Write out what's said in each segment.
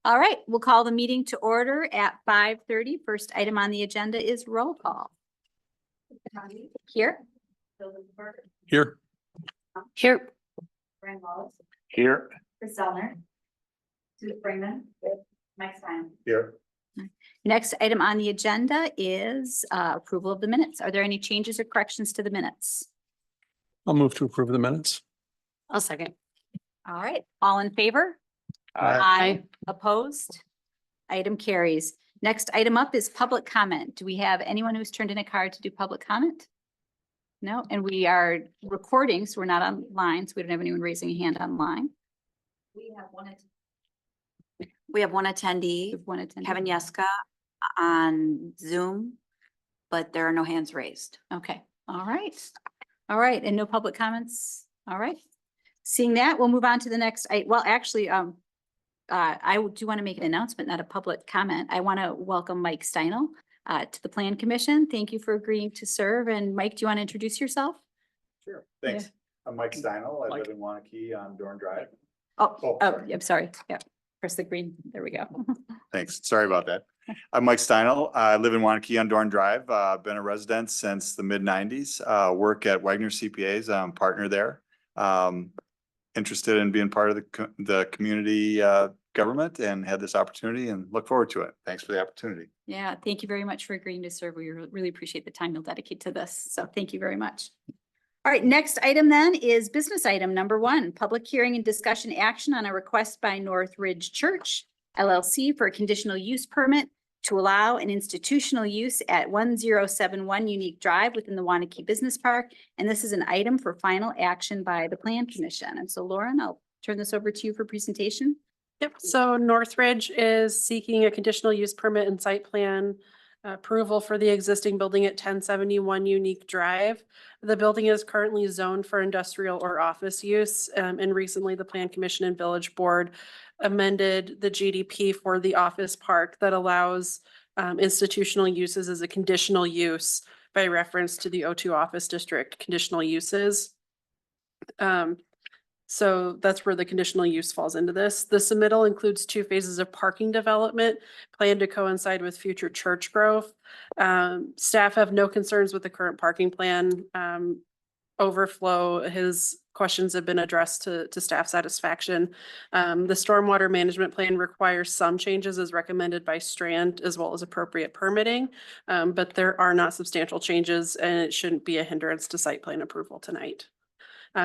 All right, we'll call the meeting to order at 5:30. First item on the agenda is roll call. Here. Here. Here. Brian Wallace, Here. Chris Zellner, Sue Freeman, Mike Stein. Here. Next item on the agenda is approval of the minutes. Are there any changes or corrections to the minutes? I'll move to approve the minutes. I'll second. All right, all in favor? Aye. Opposed? Item carries. Next item up is public comment. Do we have anyone who's turned in a card to do public comment? No, and we are recording, so we're not online, so we don't have anyone raising a hand online. We have one We attendee, have one attendee. Kevin Yeska on Zoom, but there are no hands raised. Okay, all right. All right, and no public comments? All right. Seeing that, we'll move on to the next. Well, actually, I do want to make an announcement, not a public comment. I want to welcome Mike Steinel to the Plan Commission. Thank you for agreeing to serve. And Mike, do you want to introduce yourself? Sure, thanks. I'm Mike Steinel. I live in Waunakee on Dorn Drive. Oh, sorry. I'm sorry. Yeah, press the green. There we go. Thanks. Sorry about that. I'm Mike Steinel. I live in Waunakee on Dorn Drive. Been a resident since the mid-90s. Work at Wagner CPAs. I'm partner there. Interested in being part of the community government and had this opportunity and look forward to it. Thanks for the opportunity. Yeah, thank you very much for agreeing to serve. We really appreciate the time you'll dedicate to this. So thank you very much. All right, next item then is business item number 1, public hearing and discussion action on a request by Northridge Church LLC for a conditional use permit to allow an institutional use at 1071 Unique Drive within the Waunakee Business Park. And this is an item for final action by the Plan Commission. And so Lauren, I'll turn this over to you for presentation. Yep, so Northridge is seeking a conditional use permit and site plan approval for the existing building at 1071 Unique Drive. The building is currently zoned for industrial or office use, and recently the Plan Commission and Village Board amended the GDP for the office park that allows institutional uses as a conditional use by reference to the O2 Office District conditional uses. So that's where the conditional use falls into this. The submittal includes 2 phases of parking development planned to coincide with future church growth. Staff have no concerns with the current parking plan. Overflow, his questions have been addressed to staff satisfaction. The stormwater management plan requires some changes as recommended by Strand as well as appropriate permitting, but there are not substantial changes and it shouldn't be a hindrance to site plan approval tonight.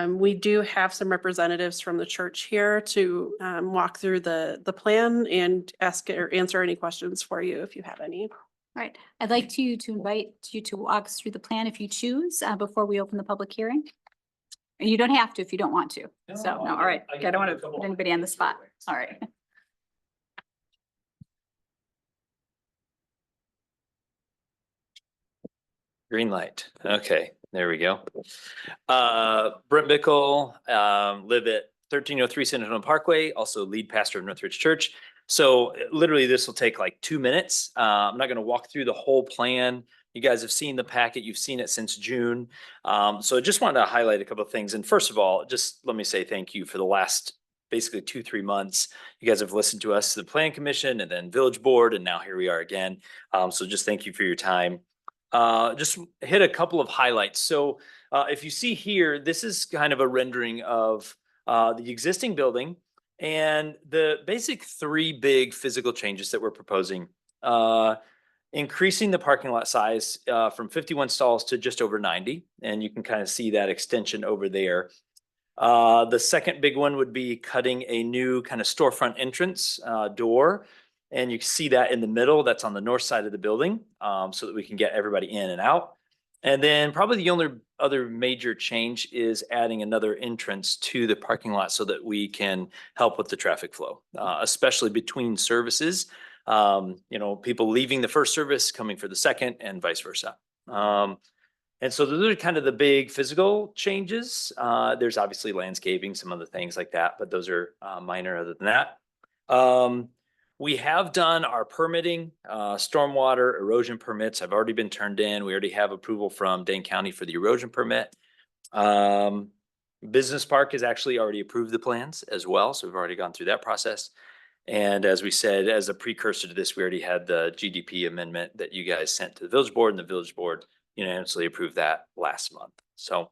We do have some representatives from the church here to walk through the plan and ask or answer any questions for you if you have any. All right, I'd like to invite you to walk us through the plan if you choose before we open the public hearing. And you don't have to if you don't want to. No, all right. I don't want to put anybody on the spot. All right. Green light. Okay, there we go. Brent Bickle, live at 1303 San Antonio Parkway, also lead pastor of Northridge Church. So literally this will take like 2 minutes. I'm not going to walk through the whole plan. You guys have seen the packet. You've seen it since June. So I just wanted to highlight a couple of things. And first of all, just let me say thank you for the last basically 2-3 months. You guys have listened to us, the Plan Commission, and then Village Board, and now here we are again. So just thank you for your time. Just hit a couple of highlights. So if you see here, this is kind of a rendering of the existing building and the basic 3 big physical changes that we're proposing. Increasing the parking lot size from 51 stalls to just over 90. And you can kind of see that extension over there. The second big one would be cutting a new kind of storefront entrance door. And you can see that in the middle, that's on the north side of the building, so that we can get everybody in and out. And then probably the only other major change is adding another entrance to the parking lot so that we can help with the traffic flow, especially between services. You know, people leaving the first service, coming for the second, and vice versa. And so those are kind of the big physical changes. There's obviously landscaping, some other things like that, but those are minor other than that. We have done our permitting, stormwater erosion permits have already been turned in. We already have approval from Dane County for the erosion permit. Business Park has actually already approved the plans as well. So we've already gone through that process. And as we said, as a precursor to this, we already had the GDP amendment that you guys sent to the village board, and the village board unanimously approved that last month. So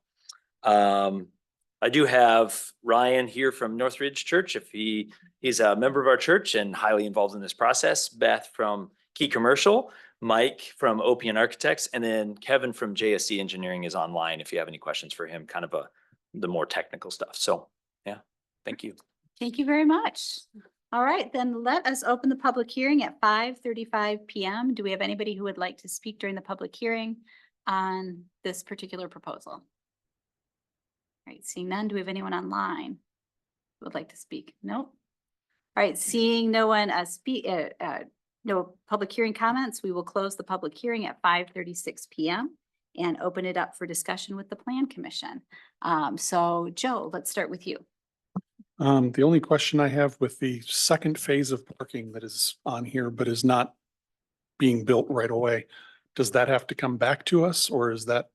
I do have Ryan here from Northridge Church. If he's a member of our church and highly involved in this process. Beth from Key Commercial, Mike from OPN Architects, and then Kevin from JSC Engineering is online if you have any questions for him, kind of the more technical stuff. So yeah, thank you. Thank you very much. All right, then let us open the public hearing at 5:35 PM. Do we have anybody who would like to speak during the public hearing on this particular proposal? All right, seeing none, do we have anyone online who would like to speak? Nope. All right, seeing no one no public hearing comments, we will close the public hearing at 5:36 PM and open it up for discussion with the Plan Commission. So Joe, let's start with you. The only question I have with the second phase of parking that is on here, but is not being built right away, does that have to come back to us, or is that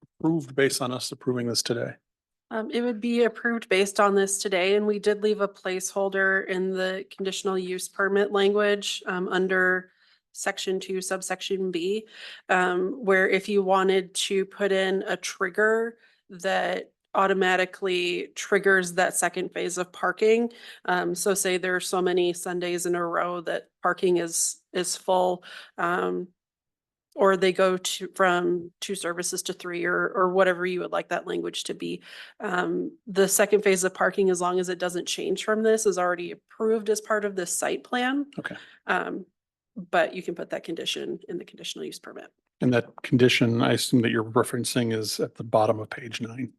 approved based on us approving this today? It would be approved based on this today, and we did leave a placeholder in the conditional use permit language under section 2, subsection B, where if you wanted to put in a trigger that automatically triggers that second phase of parking. So say there are so many Sundays in a row that parking is full, or they go from 2 services to 3, or whatever you would like that language to be. The second phase of parking, as long as it doesn't change from this, is already approved as part of this site plan. Okay. But you can put that condition in the conditional use permit. And that condition, I assume that you're referencing is at the bottom of page 9.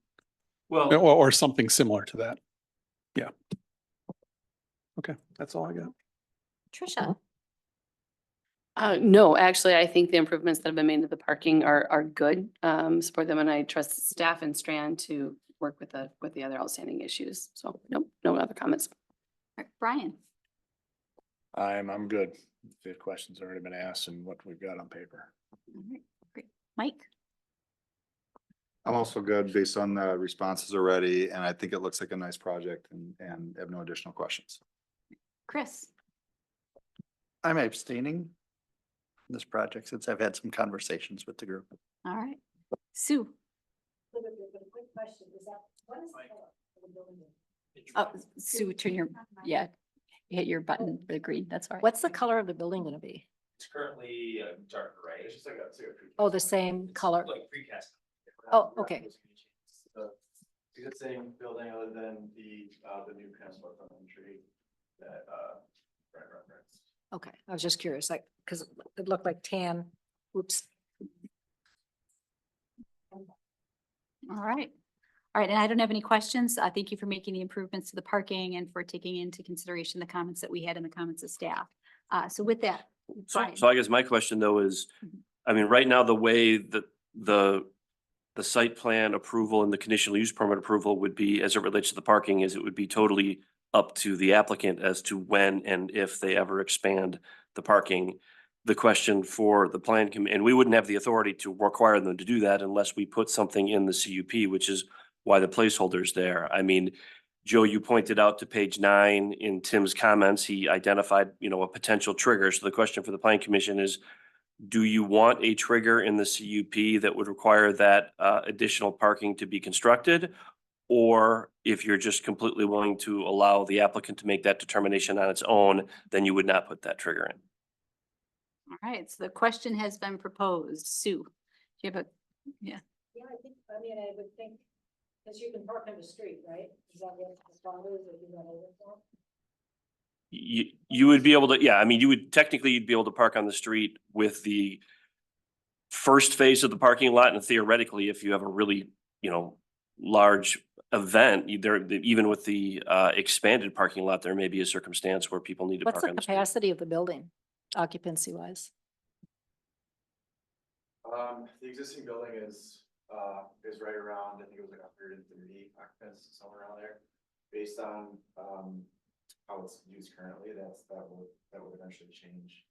Well, Or something similar to that. Yeah. Okay, that's all I got. Trisha. No, actually, I think the improvements that have been made to the parking are good. Support them, and I trust staff and Strand to work with the other outstanding issues. So no other comments. All right, Brian. I'm good. The questions already been asked and what we've got on paper. All right, great. Mike. I'm also good based on the responses already, and I think it looks like a nice project and have no additional questions. Chris. I'm abstaining from this project since I've had some conversations with the group. All right. Sue. Oh, Sue, turn your, hit your button, the green, that's all right. What's the color of the building gonna be? it's currently dark gray. It's just like Oh, the same color. like precast. Oh, okay. Existing building other than the new transport from the tree that Brent referenced. Okay, I was just curious, like, because it looked like tan. Oops. All right. All right, and I don't have any questions. Thank you for making the improvements to the parking and for taking into consideration the comments that we had in the comments of staff. So with that. Brian. So I guess my question though is, I mean, right now, the way that the site plan approval and the conditional use permit approval would be as it relates to the parking is it would be totally up to the applicant as to when and if they ever expand the parking. The question for the plan and we wouldn't have the authority to require them to do that unless we put something in the CUP, which is why the placeholder's there. I mean, Joe, you pointed out to page 9 in Tim's comments, he identified, a potential trigger. So the question for the plan commission is, do you want a trigger in the CUP that would require that additional parking to be constructed? Or if you're just completely willing to allow the applicant to make that determination on its own, then you would not put that trigger in. All right, so the question has been proposed. Sue, do you have a, Yeah, I would think, because you can park on the street, right? Is that what the follow is that you got over for? You would be able to, you would technically, you'd be able to park on the street with the first phase of the parking lot, and theoretically, if you have a really, large event, even with the expanded parking lot, there may be a circumstance where people need to What's park the on the street. capacity of the building, occupancy wise? The existing building is right around, I think it was like 130 occupants, somewhere around there. Based on how it's used currently, that would eventually change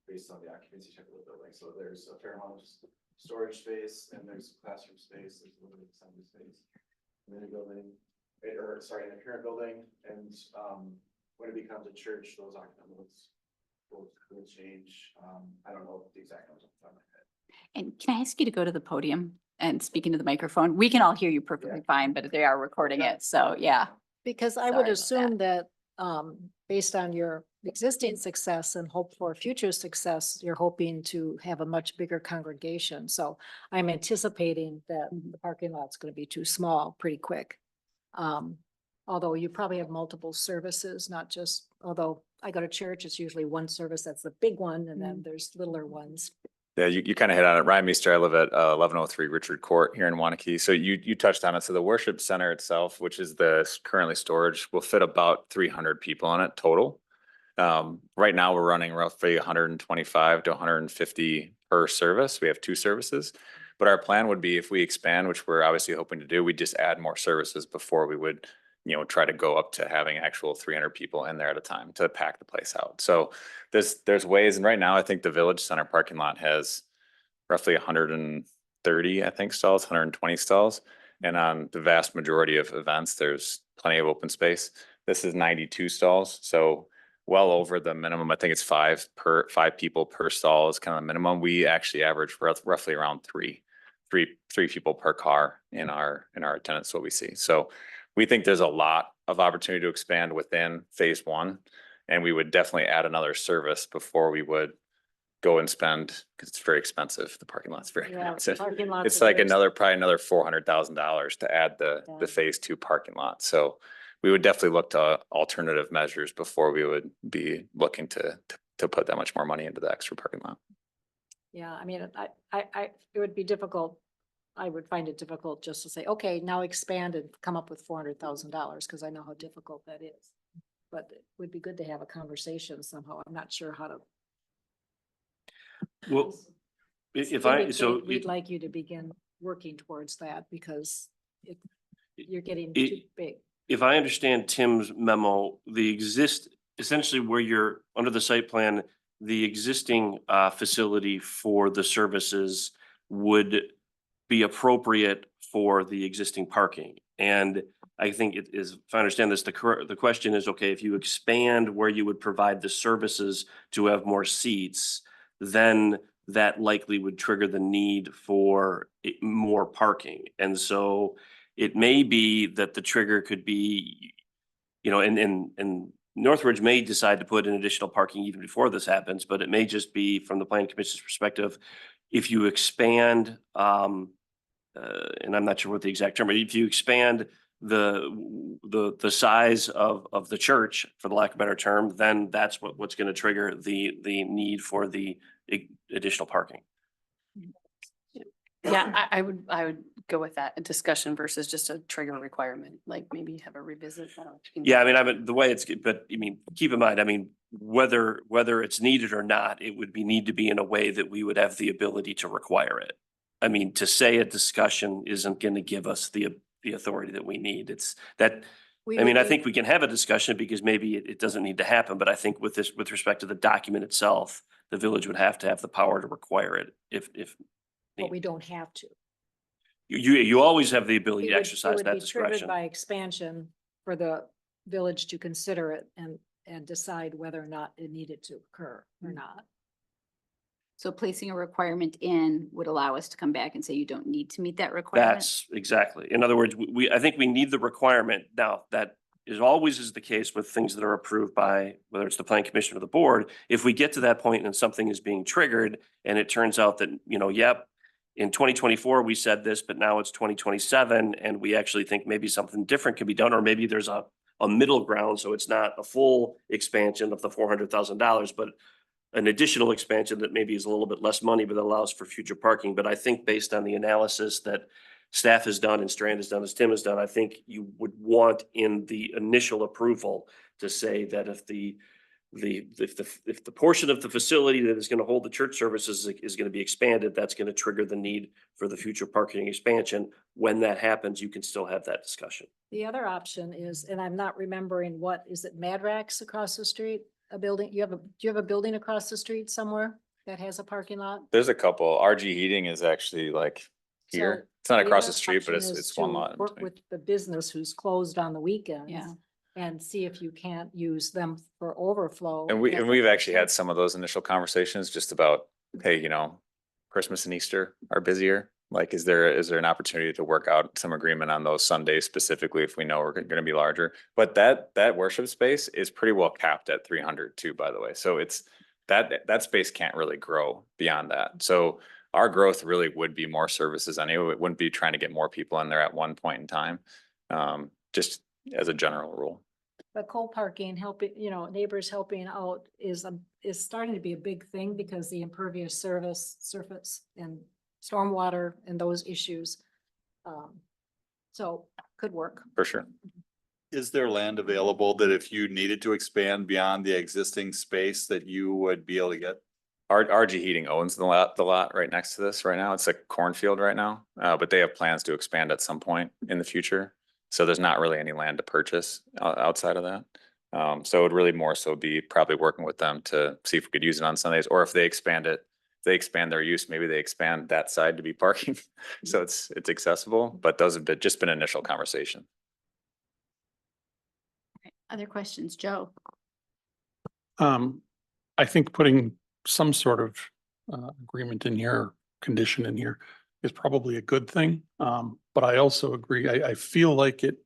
based on the occupancy type of the building. So there's a fair amount of storage space, and there's classroom space, there's a little bit of assembly space in the building, in the current building, and when it becomes a church, those numbers will change. I don't know the exact numbers off the top of my head. And can I ask you to go to the podium and speak into the microphone? We can all hear you perfectly fine, but they are recording it. So yeah. Because I Sorry would about assume that, based on your existing success and hope for future success, you're hoping to have a much bigger congregation. So I'm anticipating that the parking lot's gonna be too small pretty quick. Although you probably have multiple services, not just, although I go to church, it's usually one service, that's the big one, and then there's littler ones. Yeah, you kind of hit on it. Ryan Meester, I live at 1103 Richard Court here in Waunakee. So you touched on it. So the worship center itself, which is the currently storage, will fit about 300 people in it total. Right now we're running roughly 125 to 150 per service. We have 2 services. But our plan would be if we expand, which we're obviously hoping to do, we just add more services before we would, try to go up to having actual 300 people in there at a time to pack the place out. So there's ways, and right now I think the Village Center parking lot has roughly 130, I think, stalls, 120 stalls. And on the vast majority of events, there's plenty of open space. This is 92 stalls, so well over the minimum. I think it's 5 people per stall is kind of the minimum. We actually average roughly around three people per car in our attendance, what we see. So we think there's a lot of opportunity to expand within phase 1. And we would definitely add another service before we would go and spend, because it's very expensive. The parking lot's very expensive. Parking lots It's are like very probably another $400,000 to add the phase 2 parking lot. So we would definitely look to alternative measures before we would be looking to put that much more money into the extra parking lot. Yeah, I mean, it would be difficult. I would find it difficult just to say, okay, now expand and come up with $400,000, because I know how difficult that is. But it would be good to have a conversation somehow. I'm not sure how to. Well, if We I, would so think We'd like you to begin working towards that, because you're getting It- too big. if I understand Tim's memo, essentially where you're under the site plan, the existing facility for the services would be appropriate for the existing parking. And I think it is, if I understand this, the question is, okay, if you expand where you would provide the services to have more seats, then that likely would trigger the need for more parking. And so it may be that the trigger could be, and Northridge may decide to put in additional parking even before this happens, but it may just be from the planning commission's perspective, if you expand, and I'm not sure what the exact term, but if you expand the size of the church, for the lack of a better term, then that's what's going to trigger the need for the additional parking. Yeah, I would go with that, a discussion versus just a trigger requirement, like maybe have a revisit. I don't know if you can- Yeah, I mean, the way but I mean, keep in mind, whether it's needed or not, it would need to be in a way that we would have the ability to require it. I mean, to say a discussion isn't going to give us the authority that we need. It's that, I think we can have a discussion because maybe it doesn't need to happen, but I think with respect to the document itself, the village would have to have the power to require it if But we don't have to. you always have the ability It to would- exercise it would that be triggered discretion. by expansion for the village to consider it and decide whether or not it needed to occur or not. So placing a requirement in would allow us to come back and say you don't need to meet that requirement. That's exactly. In other words, I think we need the requirement. Now, that is always the case with things that are approved by, whether it's the planning commission or the board. If we get to that point and something is being triggered and it turns out that, yep, in 2024, we said this, but now it's 2027 and we actually think maybe something different can be done, or maybe there's a middle ground. So it's not a full expansion of the $400,000, but an additional expansion that maybe is a little bit less money, but allows for future parking. But I think based on the analysis that staff has done and Strand has done, as Tim has done, I think you would want in the initial approval to say that if the portion of the facility that is going to hold the church services is going to be expanded, that's going to trigger the need for the future parking expansion. When that happens, you can still have that discussion. The other option is, and I'm not remembering is it Madrax across the street? A building, do you have a building across the street somewhere that has a parking lot? There's a couple. RG Heating is actually like here. So It's not across other the street, but option is it's one to lot. in Work between. with the business who's closed on the weekends. Yeah. and see if you can't use them for overflow. And we've actually had some of those initial conversations just about, hey, you know, Christmas and Easter are busier. Like, is there an opportunity to work out some agreement on those Sundays specifically if we know we're gonna be larger? But that worship space is pretty well capped at 300 too, by the way. So it's that space can't really grow beyond that. So our growth really would be more services anyway. It wouldn't be trying to get more people in there at one point in time. Just as a general rule. But co-parking, helping, neighbors helping out is starting to be a big thing because the impervious surface and stormwater and those issues. So could work. For sure. Is there land available that if you needed to expand beyond the existing space that you would be able to get? RG Heating owns the lot right next to this right now. It's a cornfield right now, but they have plans to expand at some point in the future. So there's not really any land to purchase outside of that. So it would really more so be probably working with them to see if we could use it on Sundays, or if they expand it, they expand their use, maybe they expand that side to be parking. So it's accessible, but those have just been initial conversation. Other questions, Joe? I think putting some sort of agreement in here, condition in here is probably a good thing. But I also agree, I feel like it,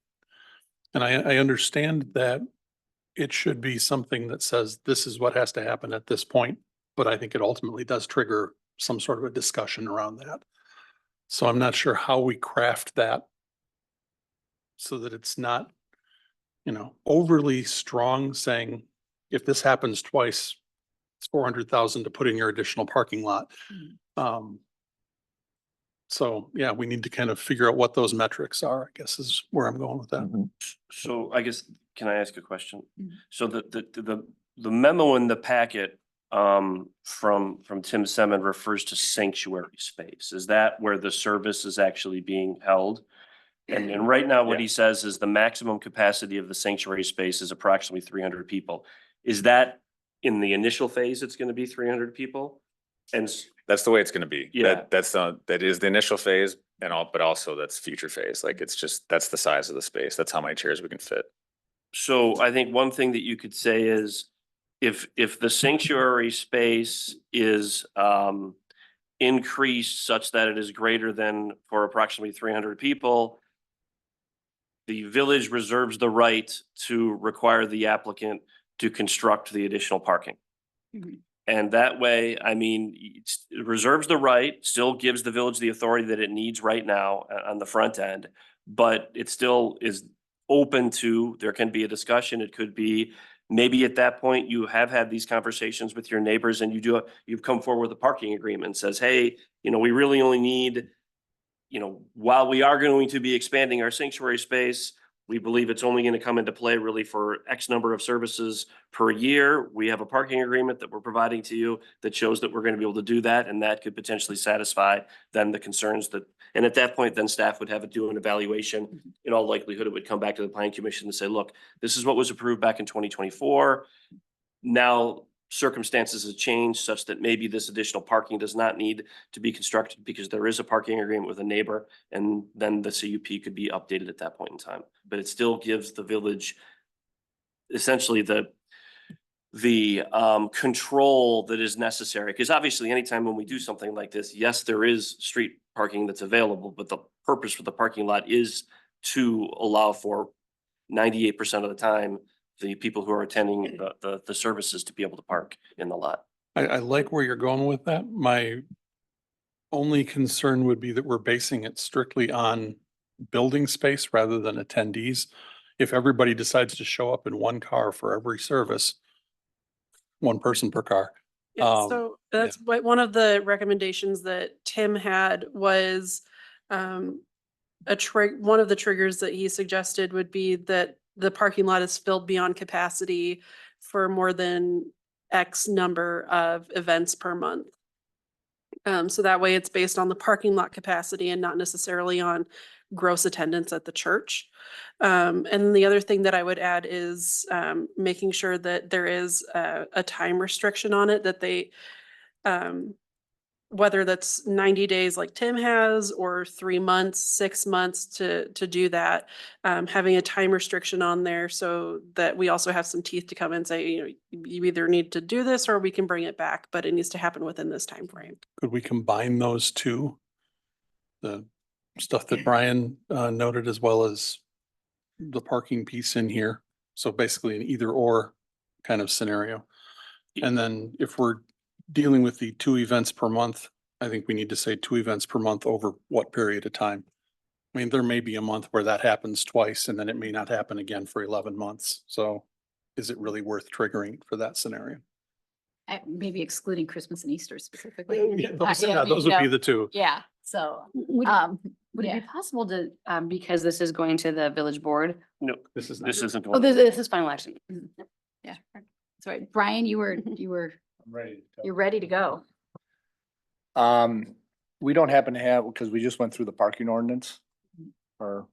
and I understand that it should be something that says this is what has to happen at this point, but I think it ultimately does trigger some sort of a discussion around that. So I'm not sure how we craft that so that it's not, overly strong, saying if this happens twice, it's 400,000 to put in your additional parking lot. So yeah, we need to kind of figure out what those metrics are, I guess is where I'm going with that. So I guess, can I ask a question? Mhm. So the memo in the packet from Tim Semin refers to sanctuary space. Is that where the service is actually being held? And right now, what he says is the maximum capacity of the sanctuary space is approximately 300 people. Is that in the initial phase, it's going to be 300 people? And That's the way it's gonna be. Yeah. That is the initial phase but also that's future phase. Like that's the size of the space. That's how many chairs we can fit. so I think one thing that you could say is if the sanctuary space is increased such that it is greater than for approximately 300 people, the village reserves the right to require the applicant to construct the additional parking. Mhm. And that way, I mean, it reserves the right, still gives the village the authority that it needs right now on the front end. But it still is open to, there can be a discussion. It could be, maybe at that point, you have had these conversations with your neighbors and you've come forward with a parking agreement, says, hey, we really only need, while we are going to be expanding our sanctuary space, we believe it's only going to come into play really for X number of services per year. We have a parking agreement that we're providing to you that shows that we're going to be able to do that. And that could potentially satisfy then the concerns and at that point, then staff would have to do an evaluation. In all likelihood, it would come back to the planning commission and say, look, this is what was approved back in 2024. Now circumstances have changed such that maybe this additional parking does not need to be constructed because there is a parking agreement with a neighbor, and then the CUP could be updated at that point in time. But it still gives the village essentially the control that is necessary. Because obviously anytime when we do something like this, yes, there is street parking that's available, but the purpose for the parking lot is to allow for 98% of the time the people who are attending the services to be able to park in the lot. I like where you're going with that. My only concern would be that we're basing it strictly on building space rather than attendees. If everybody decides to show up in one car for every service, one person per car. Yeah, so that's what one of the recommendations that Tim had was one of the triggers that he suggested would be that the parking lot is filled beyond capacity for more than X number of events per month. So that way it's based on the parking lot capacity and not necessarily on gross attendance at the church. And the other thing that I would add is making sure that there is a time restriction on it, that they whether that's 90 days like Tim has, or 3 months, 6 months to do that. Having a time restriction on there so that we also have some teeth to come and say, you know, you either need to do this or we can bring it back, but it needs to happen within this time frame. Could we combine those two? The stuff that Brian noted, as well as the parking piece in here. So basically an either or kind of scenario. And then if we're dealing with the 2 events per month, I think we need to say 2 events per month over what period of time? I mean, there may be a month where that happens twice and then it may not happen again for 11 months. So is it really worth triggering for that scenario? Maybe excluding Christmas and Easter specifically. Yeah, those would be the two. Yeah, so, Would it yeah. be possible to, because this is going to the village board? No, This is. this isn't. Oh, this is final action. yeah. Sorry, Brian, you're ready to go. We don't happen to have, because we just went through the parking ordinance. Or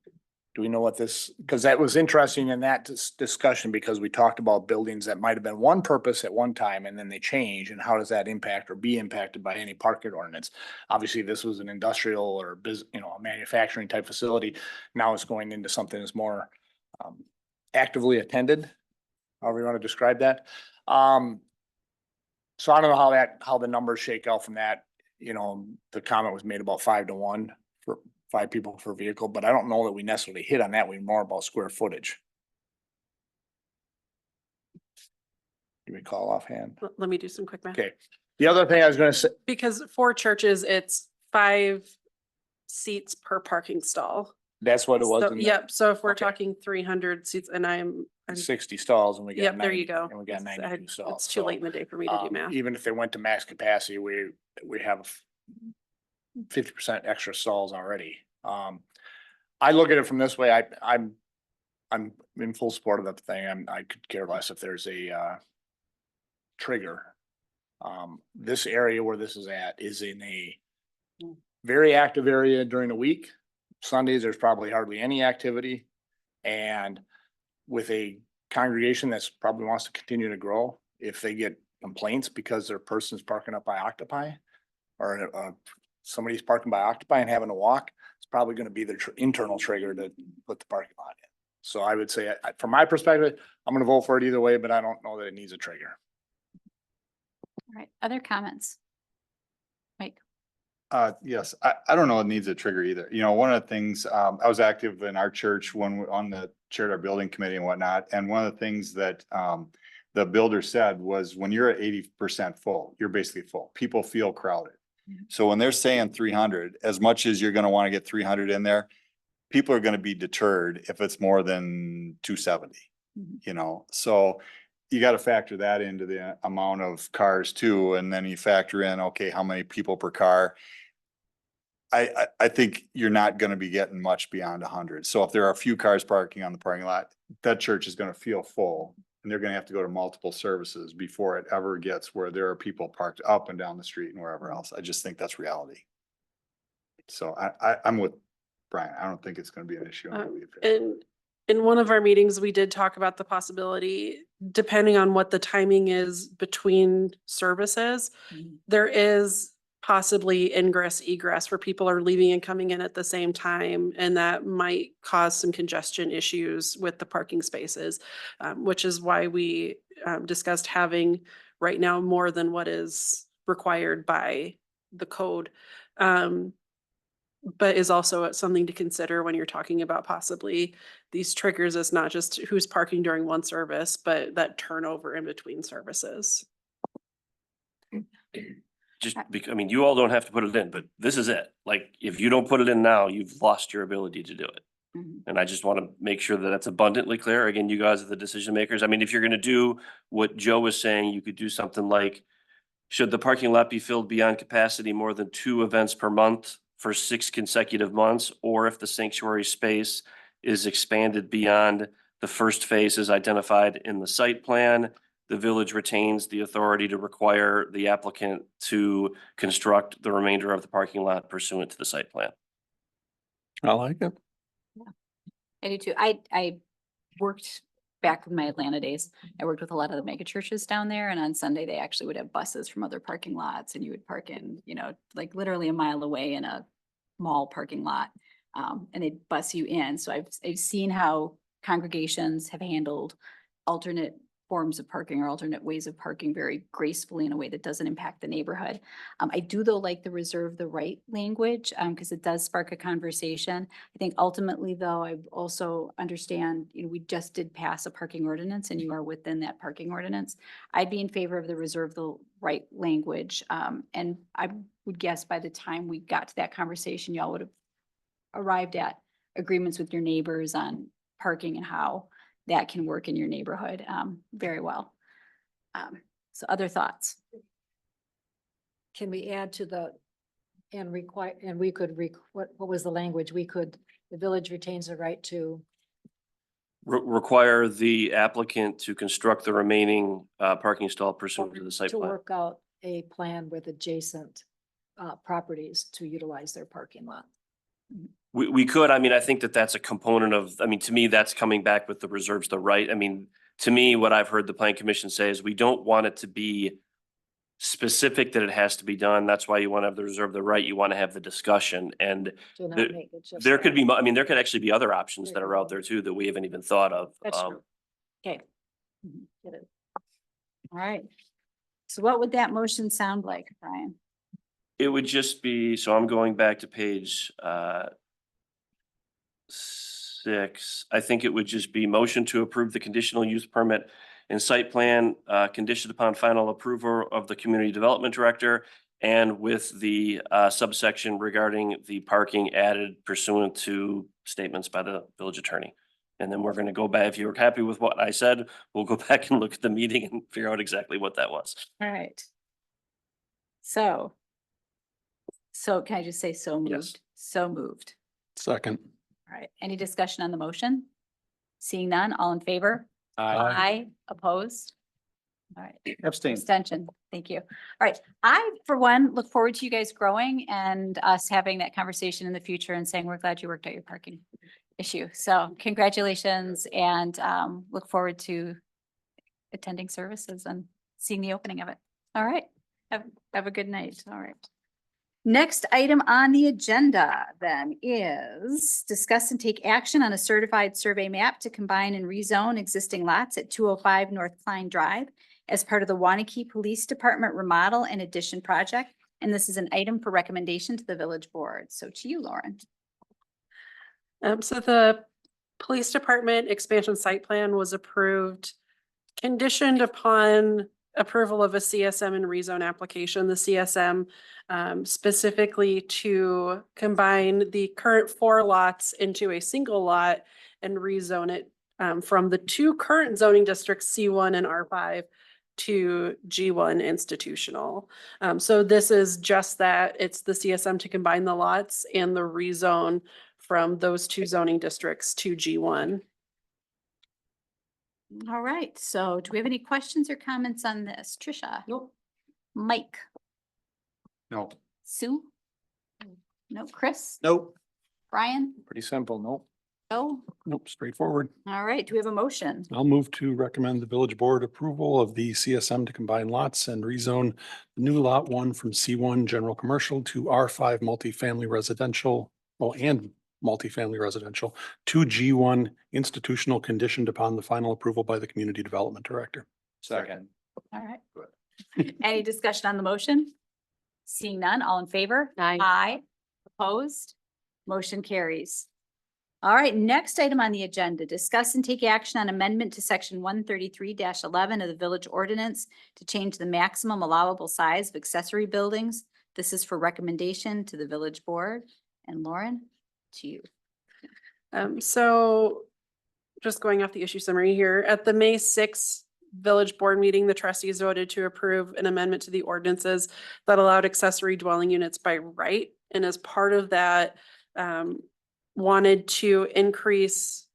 do we know what this, because that was interesting in that discussion, because we talked about buildings that might have been one purpose at one time and then they change, and how does that impact or be impacted by any parking ordinance? Obviously, this was an industrial or a manufacturing type facility. Now it's going into something that's more actively attended, however you want to describe that. So I don't know how the numbers shake out from that. You know, the comment was made about 5 to 1 for 5 people per vehicle, but I don't know that we necessarily hit on that. We're more about square footage. Do we call offhand? Let me do some quick math. Okay. The other thing I was gonna say, Because for churches, it's 5 seats per parking stall. that's what it was. So, in the yep, so if we're Okay. talking 300 seats and I'm 60 stalls and we got. yep, there 90 you go. And we got 92 stalls. It's too late in the day for me to do math. Even if they went to max capacity, we have 50% extra stalls already. I look at it from this way, I'm in full support of that thing. I could care less if there's a trigger. This area where this is at is in a very active area during the week. Sundays, there's probably hardly any activity. And with a congregation that's probably wants to continue to grow, if they get complaints because their person's parking up by Octopi, or somebody's parking by Octopi and having to walk, it's probably gonna be the internal trigger to put the parking lot in. So I would say, from my perspective, I'm gonna vote for it either way, but I don't know that it needs a trigger. All right, other comments? Mike? Yes, I don't know it needs a trigger either. You know, one of the things, I was active in our church when on the chaired our building committee and whatnot. And one of the things that, the builder said was when you're at 80% full, you're basically full. People feel crowded. So when they're saying 300, as much as you're going to want to get 300 in there, people are going to be deterred if it's more than 270, you know? So you got to factor that into the amount of cars too. And then you factor in, okay, how many people per car? I think you're not going to be getting much beyond 100. So if there are a few cars parking on the parking lot, that church is going to feel full, and they're going to have to go to multiple services before it ever gets where there are people parked up and down the street and wherever else. I just think that's reality. So I'm with Brian. I don't think it's going to be an issue. And in one of our meetings, we did talk about the possibility, depending on what the timing is between services, there is possibly ingress egress where people are leaving and coming in at the same time. And that might cause some congestion issues with the parking spaces, which is why we discussed having right now more than what is required by the code. But is also something to consider when you're talking about possibly these triggers. It's not just who's parking during one service, but that turnover in between services. Just because, I mean, you all don't have to put it in, but this is it. Like, if you don't put it in now, you've lost your ability to do it. And I just want to make sure that that's abundantly clear. Again, you guys are the decision makers. I mean, if you're going to do what Joe was saying, you could do something like, should the parking lot be filled beyond capacity more than 2 events per month for 6 consecutive months? Or if the sanctuary space is expanded beyond the first phase as identified in the site plan, the village retains the authority to require the applicant to construct the remainder of the parking lot pursuant to the site plan. I like it. I do too. I worked back in my Atlanta days, I worked with a lot of the mega churches down there, and on Sunday, they actually would have buses from other parking lots, and you would park in, like literally a mile away in a mall parking lot. And they'd bus you in. So I've seen how congregations have handled alternate forms of parking or alternate ways of parking very gracefully in a way that doesn't impact the neighborhood. I do though like the reserve the right language, because it does spark a conversation. I think ultimately though, I also understand, we just did pass a parking ordinance and you are within that parking ordinance. I'd be in favor of the reserve the right language. And I would guess by the time we got to that conversation, y'all would have arrived at agreements with your neighbors on parking and how that can work in your neighborhood very well. So other thoughts? Can we add to the, and require, and we could, what was the language? The village retains the right to, Require the applicant to construct the remaining parking stall pursuant to the site to plan. work out a plan with adjacent properties to utilize their parking lot. We could, I mean, I think that that's a component of, I mean, to me, that's coming back with the reserves the right. I mean, to me, what I've heard the plan commission say is we don't want it to be specific that it has to be done. That's why you want to have the reserve the right. You want to have the discussion, and To not there- make it just there could that. be, I mean, there could actually be other options that There are you out go. there too that we haven't even thought of. That's true. Okay. Get it. All right. So what would that motion sound like, Brian? It would just be, so I'm going back to page 6. I think it would just be motion to approve the conditional use permit and site plan conditioned upon final approval of the community development director, and with the subsection regarding the parking added pursuant to statements by the village attorney. And then we're going to go back, if you're happy with what I said, we'll go back and look at the meeting and figure out exactly what that was. All right. So can I just say so moved? Yes. So moved. Second. All right. Any discussion on the motion? Seeing none, all in favor? Aye. Aye, opposed? All right. Abstain. Abstention. Thank you. All right. I, for one, look forward to you guys growing and us having that conversation in the future and saying, we're glad you worked out your parking issue. So congratulations, and look forward to attending services and seeing the opening of it. All right. Have a good night. All right. Next item on the agenda then is discuss and take action on a certified survey map to combine and rezone existing lots at 205 North Klein Drive as part of the Waunakee Police Department remodel and addition project. And this is an item for recommendation to the village board. So to you, Lauren. So the police department expansion site plan was approved, conditioned upon approval of a CSM and rezone application. The CSM specifically to combine the current 4 lots into a single lot and rezone it from the 2 current zoning districts, C1 and R5, to G1 institutional. So this is just that, it's the CSM to combine the lots and the rezone from those 2 zoning districts to G1. All right. So do we have any questions or comments on this? Trisha? Nope. Mike? No. Sue? No. Chris? Nope. Brian? Pretty simple, no? No? Nope, straightforward. All right. Do we have a motion? I'll move to recommend the village board approval of the CSM to combine lots and rezone the new lot 1 from C1 general commercial to R5 multifamily residential, and multifamily residential to G1 institutional, conditioned upon the final approval by the community development director. Second. All right. Any discussion on the motion? Seeing none, all in favor? Aye. Aye. Opposed? Motion carries. All right, next item on the agenda, discuss and take action on amendment to section 133-11 of the village ordinance to change the maximum allowable size of accessory buildings. This is for recommendation to the village board. And Lauren, to you. So just going off the issue summary here, at the May 6th village board meeting, the trustees voted to approve an amendment to the ordinances that allowed accessory dwelling units by right. And as part of that, wanted to increase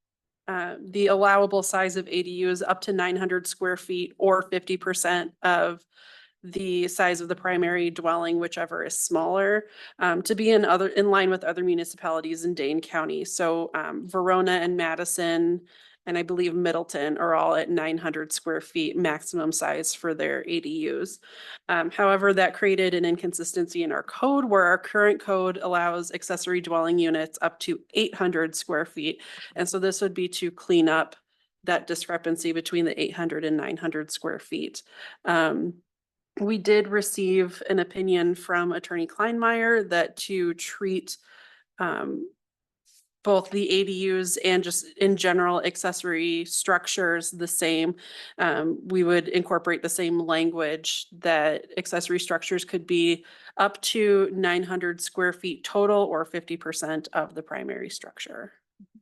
the allowable size of ADUs up to 900 square feet or 50% of the size of the primary dwelling, whichever is smaller, to be in line with other municipalities in Dane County. So Verona and Madison and I believe Middleton are all at 900 square feet maximum size for their ADUs. However, that created an inconsistency in our code where our current code allows accessory dwelling units up to 800 square feet. And so this would be to clean up that discrepancy between the 800 and 900 square feet. We did receive an opinion from Attorney Kleinmeyer that to treat both the ADUs and just in general accessory structures the same. We would incorporate the same language that accessory structures could be up to 900 square feet total or 50% of the primary structure,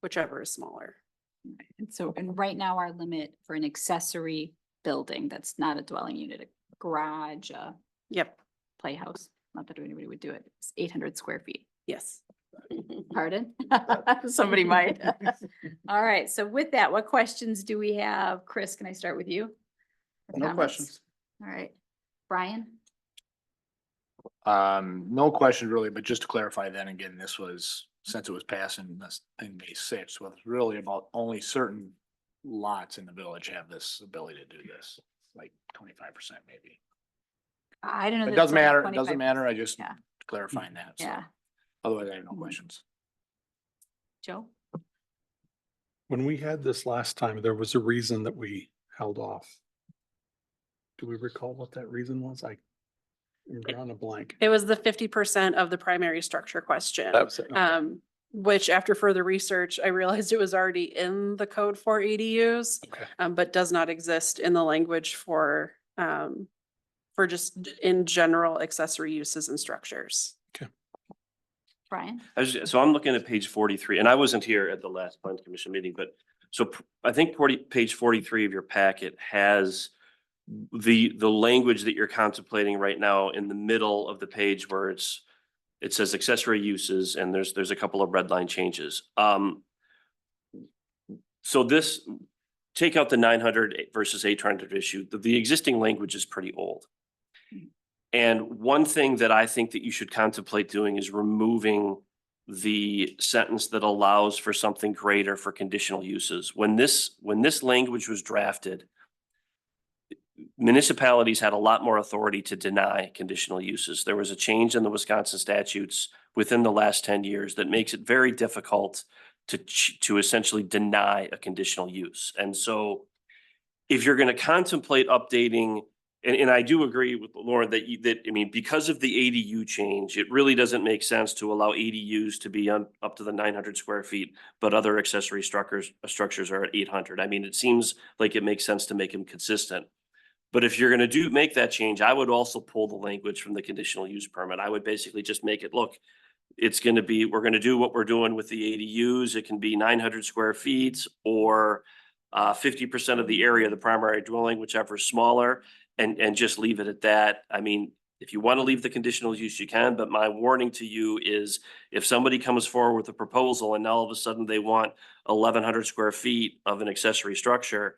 whichever is smaller. And so, and right now our limit for an accessory building, that's not a dwelling unit, a garage, a Yep, playhouse, not that anybody would do it, it's 800 square feet. yes. Pardon? Somebody might. All right, so with that, what questions do we have? Chris, can I start with you? Or No comments? questions. All right, Brian? No questions really, but just to clarify then again, this was, since it was passed in May 6th, well, it's really about only certain lots in the village have this ability to do this, like 25% maybe. I don't know. It that doesn't it's only matter, it doesn't 25%. matter, I just Yeah. clarifying that, so Yeah, otherwise I have no questions. Joe? When we had this last time, there was a reason that we held off. Do we recall what that reason was? I'm drawing a blank. It was the 50% of the primary structure question. That was it. Okay. Which after further research, I realized it was already in the code for ADUs, Okay. but does not exist in the language for just in general accessory uses and structures. Brian? So I'm looking at page 43, and I wasn't here at the last plan commission meeting, but so I think page 43 of your packet has the language that you're contemplating right now in the middle of the page where it says accessory uses, and there's a couple of red line changes. So this, take out the 900 versus 800 issue. The existing language is pretty old. And one thing that I think that you should contemplate doing is removing the sentence that allows for something greater for conditional uses. When this language was drafted, municipalities had a lot more authority to deny conditional uses. There was a change in the Wisconsin statutes within the last 10 years that makes it very difficult to essentially deny a conditional use. And so if you're going to contemplate updating, and I do agree with Lauren that I mean, because of the ADU change, it really doesn't make sense to allow ADUs to be up to the 900 square feet, but other accessory structures are at 800. I mean, it seems like it makes sense to make them consistent. But if you're going to make that change, I would also pull the language from the conditional use permit. I would basically just make it, look, it's going to be, we're going to do what we're doing with the ADUs. It can be 900 square feet or 50% of the area of the primary dwelling, whichever is smaller, and just leave it at that. I mean, if you want to leave the conditional use, you can, but my warning to you is if somebody comes forward with a proposal and now all of a sudden they want 1,100 square feet of an accessory structure,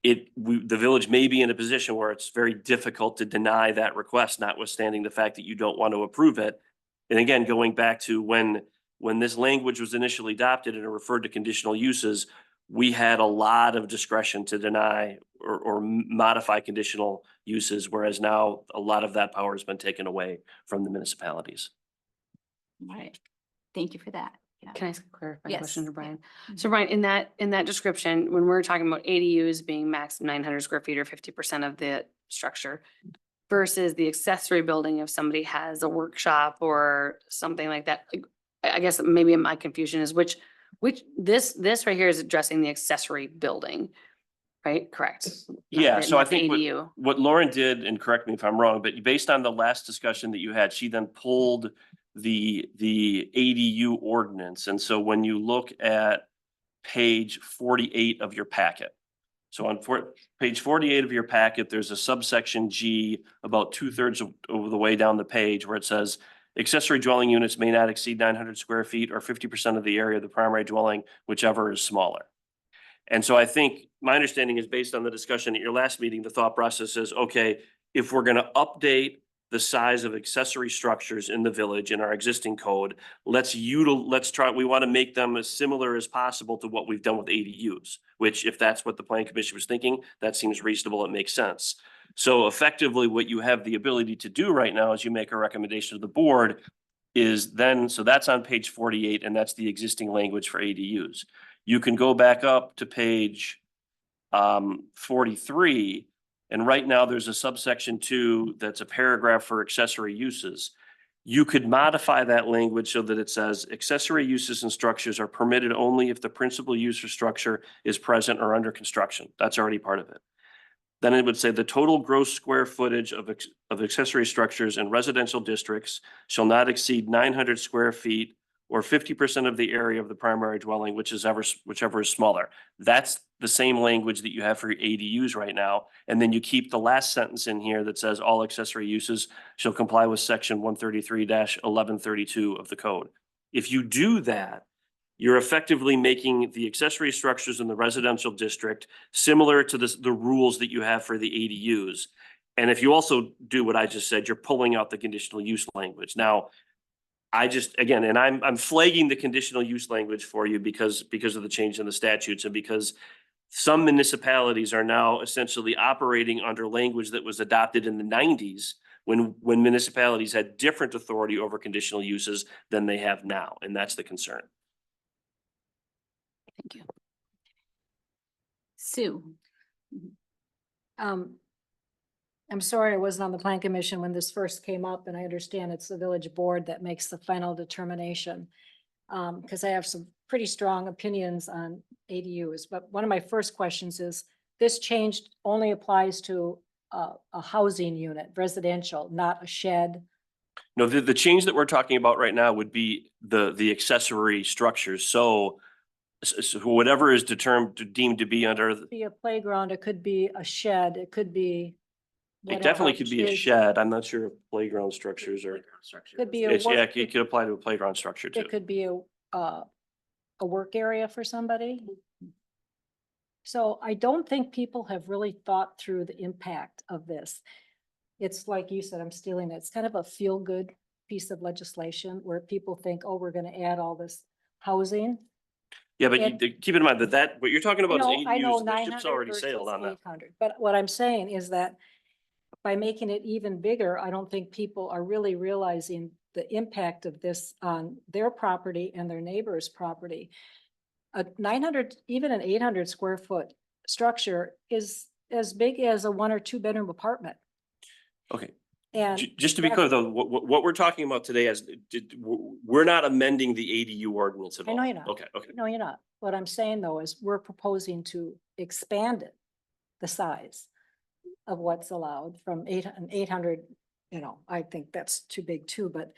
the village may be in a position where it's very difficult to deny that request, notwithstanding the fact that you don't want to approve it. And again, going back to when this language was initially adopted and it referred to conditional uses, we had a lot of discretion to deny or modify conditional uses, whereas now a lot of that power has been taken away from the municipalities. All right, thank you for that. Yeah. Can I ask a clarifying Yes. question to Brian? Mhm. So Brian, in that description, when we're talking about ADUs being max 900 square feet or 50% of the structure versus the accessory building, if somebody has a workshop or something like that, like, I guess maybe my confusion is which this right here is addressing the accessory building, right? Correct. Yeah, so I Not the think ADU. what Lauren did, and correct me if I'm wrong, but based on the last discussion that you had, she then pulled the ADU ordinance. And so when you look at page 48 of your packet, so on page 48 of your packet, there's a subsection G about 2/3 of the way down the page where it says accessory dwelling units may not exceed 900 square feet or 50% of the area of the primary dwelling, whichever is smaller. And so I think my understanding is based on the discussion at your last meeting, the thought process is, okay, if we're going to update the size of accessory structures in the village in our existing code. Let's try, we want to make them as similar as possible to what we've done with ADUs, which if that's what the planning commission was thinking, that seems reasonable. It makes sense. So effectively, what you have the ability to do right now is you make a recommendation to the board is then, so that's on page 48, and that's the existing language for ADUs. You can go back up to page 43, and right now there's a subsection 2 that's a paragraph for accessory uses. You could modify that language so that it says accessory uses and structures are permitted only if the principal use or structure is present or under construction. That's already part of it. Then it would say the total gross square footage of accessory structures in residential districts shall not exceed 900 square feet or 50% of the area of the primary dwelling, whichever is smaller. That's the same language that you have for ADUs right now. And then you keep the last sentence in here that says all accessory uses shall comply with section 133-1132 of the code. If you do that, you're effectively making the accessory structures in the residential district similar to the rules that you have for the ADUs. And if you also do what I just said, you're pulling out the conditional use language. Now, and I'm flagging the conditional use language for you because of the change in the statutes and because some municipalities are now essentially operating under language that was adopted in the 90s when municipalities had different authority over conditional uses than they have now. And that's the concern. Thank you. Sue. I'm sorry I wasn't on the plan commission when this first came up, and I understand it's the village board that makes the final determination. Because I have some pretty strong opinions on ADUs, but one of my first questions is, this change only applies to a housing unit, residential, not a shed. No, the change that we're talking about right now would be the accessory structures. So whatever is deemed to be under. It could be a playground, it could be a shed, it could be. It definitely whatever could be a is- shed. I'm not sure if playground structures are. Could be a It's, yeah, work, it could apply to a playground structure too. it could be a work area for somebody. So I don't think people have really thought through the impact of this. It's like you said, I'm stealing it. It's kind of a feel-good piece of legislation where people think, oh, we're gonna add all this housing. Yeah, but And- keep in mind that what you're talking about is I know ADUs, the 900 ship's already versus sailed on that. 800. But what I'm saying is that by making it even bigger, I don't think people are really realizing the impact of this on their property and their neighbor's property. A 900, even an 800 square foot structure is as big as a 1 or 2 bedroom apartment. Okay. And Just to be clear though, what we're talking about today is, we're not amending the ADU ordinance at I all. know you're not. Okay, no, you're not. What I'm saying though is we're proposing to expand it, the size of what's allowed from 800, I think that's too big too, but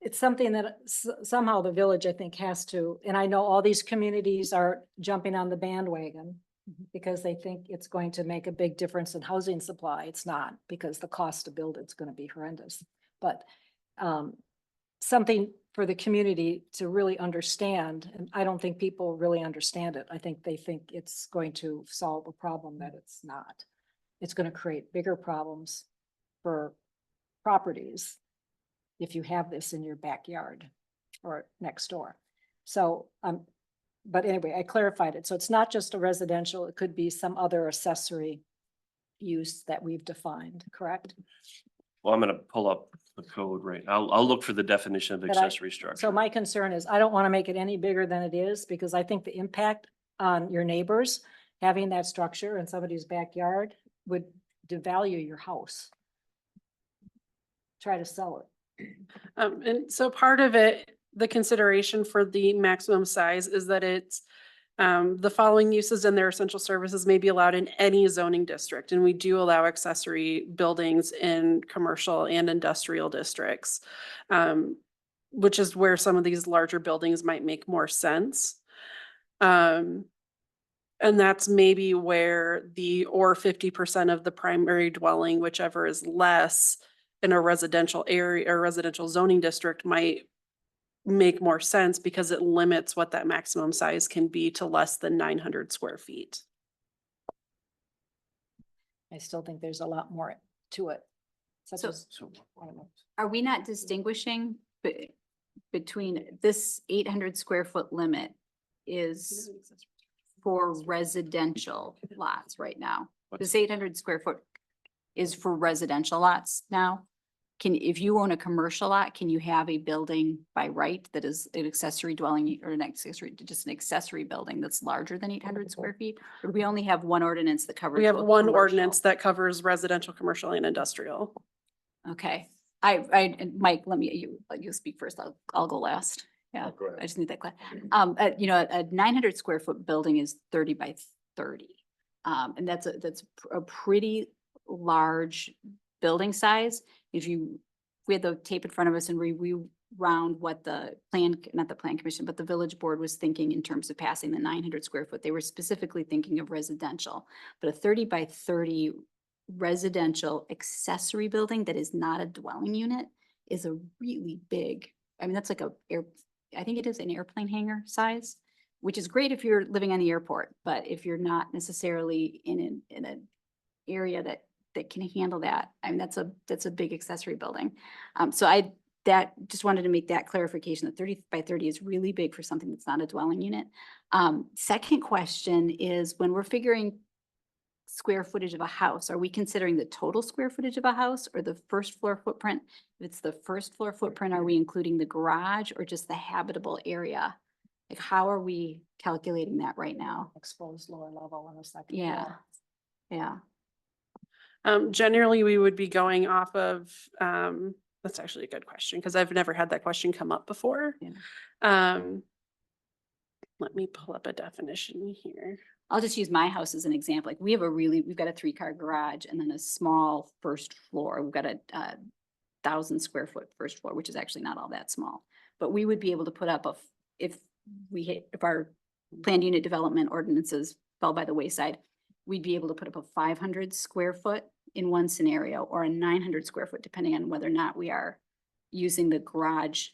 it's something that somehow the village, I think, has to, and I know all these communities are jumping on the bandwagon because they think it's going to make a big difference in housing supply. It's not, because the cost to build it's going to be horrendous. But something for the community to really understand, and I don't think people really understand it. I think they think it's going to solve a problem that it's not. It's going to create bigger problems for properties if you have this in your backyard or next door. So, but anyway, I clarified it. So it's not just a residential, it could be some other accessory use that we've defined, correct? well, I'm gonna pull up the code right. I'll look for the definition of But I- accessory structure. So my concern is I don't want to make it any bigger than it is, because I think the impact on your neighbors, having that structure in somebody's backyard would devalue your house. Try to sell it. And so part of it, the consideration for the maximum size is that it's the following uses and their essential services may be allowed in any zoning district. And we do allow accessory buildings in commercial and industrial districts, which is where some of these larger buildings might make more sense. And that's maybe where or 50% of the primary dwelling, whichever is less in a residential area or residential zoning district, might make more sense because it limits what that maximum size can be to less than 900 square feet. I still think there's a lot more to it. Such So- as, I don't know. Are we not distinguishing between this 800 square foot limit is for residential lots right now? This 800 square foot is for residential lots now? If you own a commercial lot, can you have a building by right that is an accessory dwelling or just an accessory building that's larger than 800 square feet? Or do we only have one ordinance that covers? We have both one commercial? ordinance that covers residential, commercial and industrial. Okay, and Mike, you speak first. I'll go last. Yeah, Go ahead. I just need that. You know, a 900 square foot building is 30 by 30. And that's a pretty large building size. We had the tape in front of us and we round what not the plan commission, but the village board was thinking in terms of passing the 900 square foot. They were specifically thinking of residential, but a 30 by 30 residential accessory building that is not a dwelling unit is a really big, I mean, that's like I think it is an airplane hangar size, which is great if you're living on the airport, but if you're not necessarily in an area that can handle that, I mean, that's a big accessory building. So just wanted to make that clarification that 30 by 30 is really big for something that's not a dwelling unit. Second question is, when we're figuring square footage of a house, are we considering the total square footage of a house or the first floor footprint? If it's the first floor footprint, are we including the garage or just the habitable area? Like, how are we calculating that right now? Exposed lower level on the second Yeah. floor. Yeah. Generally, we would be going off of, that's actually a good question, because I've never had that question come up before. Yeah. Let me pull up a definition here. I'll just use my house as an example. Like, we've got a 3-car garage and then a small first floor. We've got a 1,000 square foot first floor, which is actually not all that small. But we would be able to put up if our planned unit development ordinances fell by the wayside, we'd be able to put up a 500 square foot in one scenario or a 900 square foot, depending on whether or not we are using the garage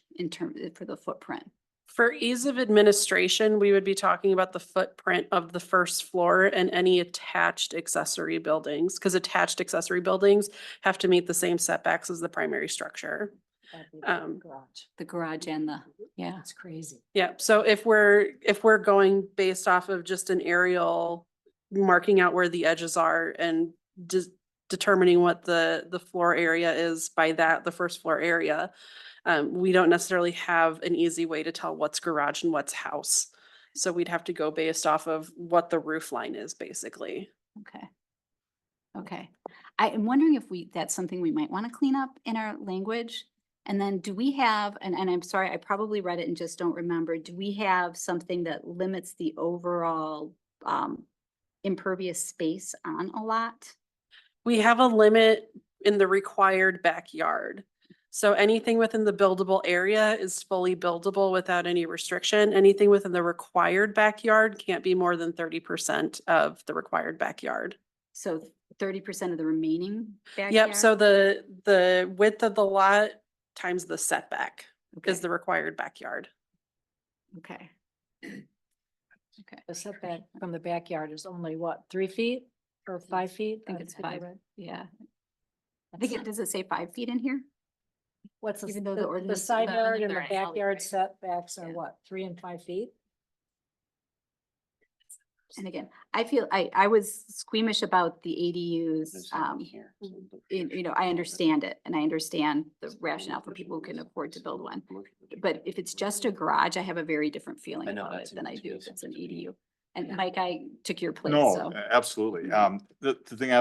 for the footprint. For ease of administration, we would be talking about the footprint of the first floor and any attached accessory buildings, because attached accessory buildings have to meet the same setbacks as the primary structure. That'd be the Um, garage. The garage and yeah. That's crazy. Yeah, so if we're going based off of just an aerial marking out where the edges are and determining what the floor area is by the first floor area, we don't necessarily have an easy way to tell what's garage and what's house. So we'd have to go based off of what the roof line is, basically. Okay. Okay. I am wondering if that's something we might want to clean up in our language. And then do we have, and I'm sorry, I probably read it and just don't remember, do we have something that limits the overall impervious space on a lot? We have a limit in the required backyard. So anything within the buildable area is fully buildable without any restriction. Anything within the required backyard can't be more than 30% of the required backyard. So 30% of the remaining backyard? Yep, so the width of the lot times the setback is Okay. the required backyard. Okay. Okay. The setback from the backyard is only what, 3 feet or 5 feet? I think it's think I 5. read. Yeah. I think does it say 5 feet in here? What's Even though the the ordinance- side I yard think and the they're an backyard alleyway. setbacks are Yeah. what, 3 and 5 feet? And again, I feel, I was squeamish about the ADUs. I understand it and I understand the rationale for people who can afford to build one. But if it's just a garage, I have a very different feeling I know, about that's it than I it do too, if it's so an to me, ADU. And Mike, I took your place, No, so. absolutely. The thing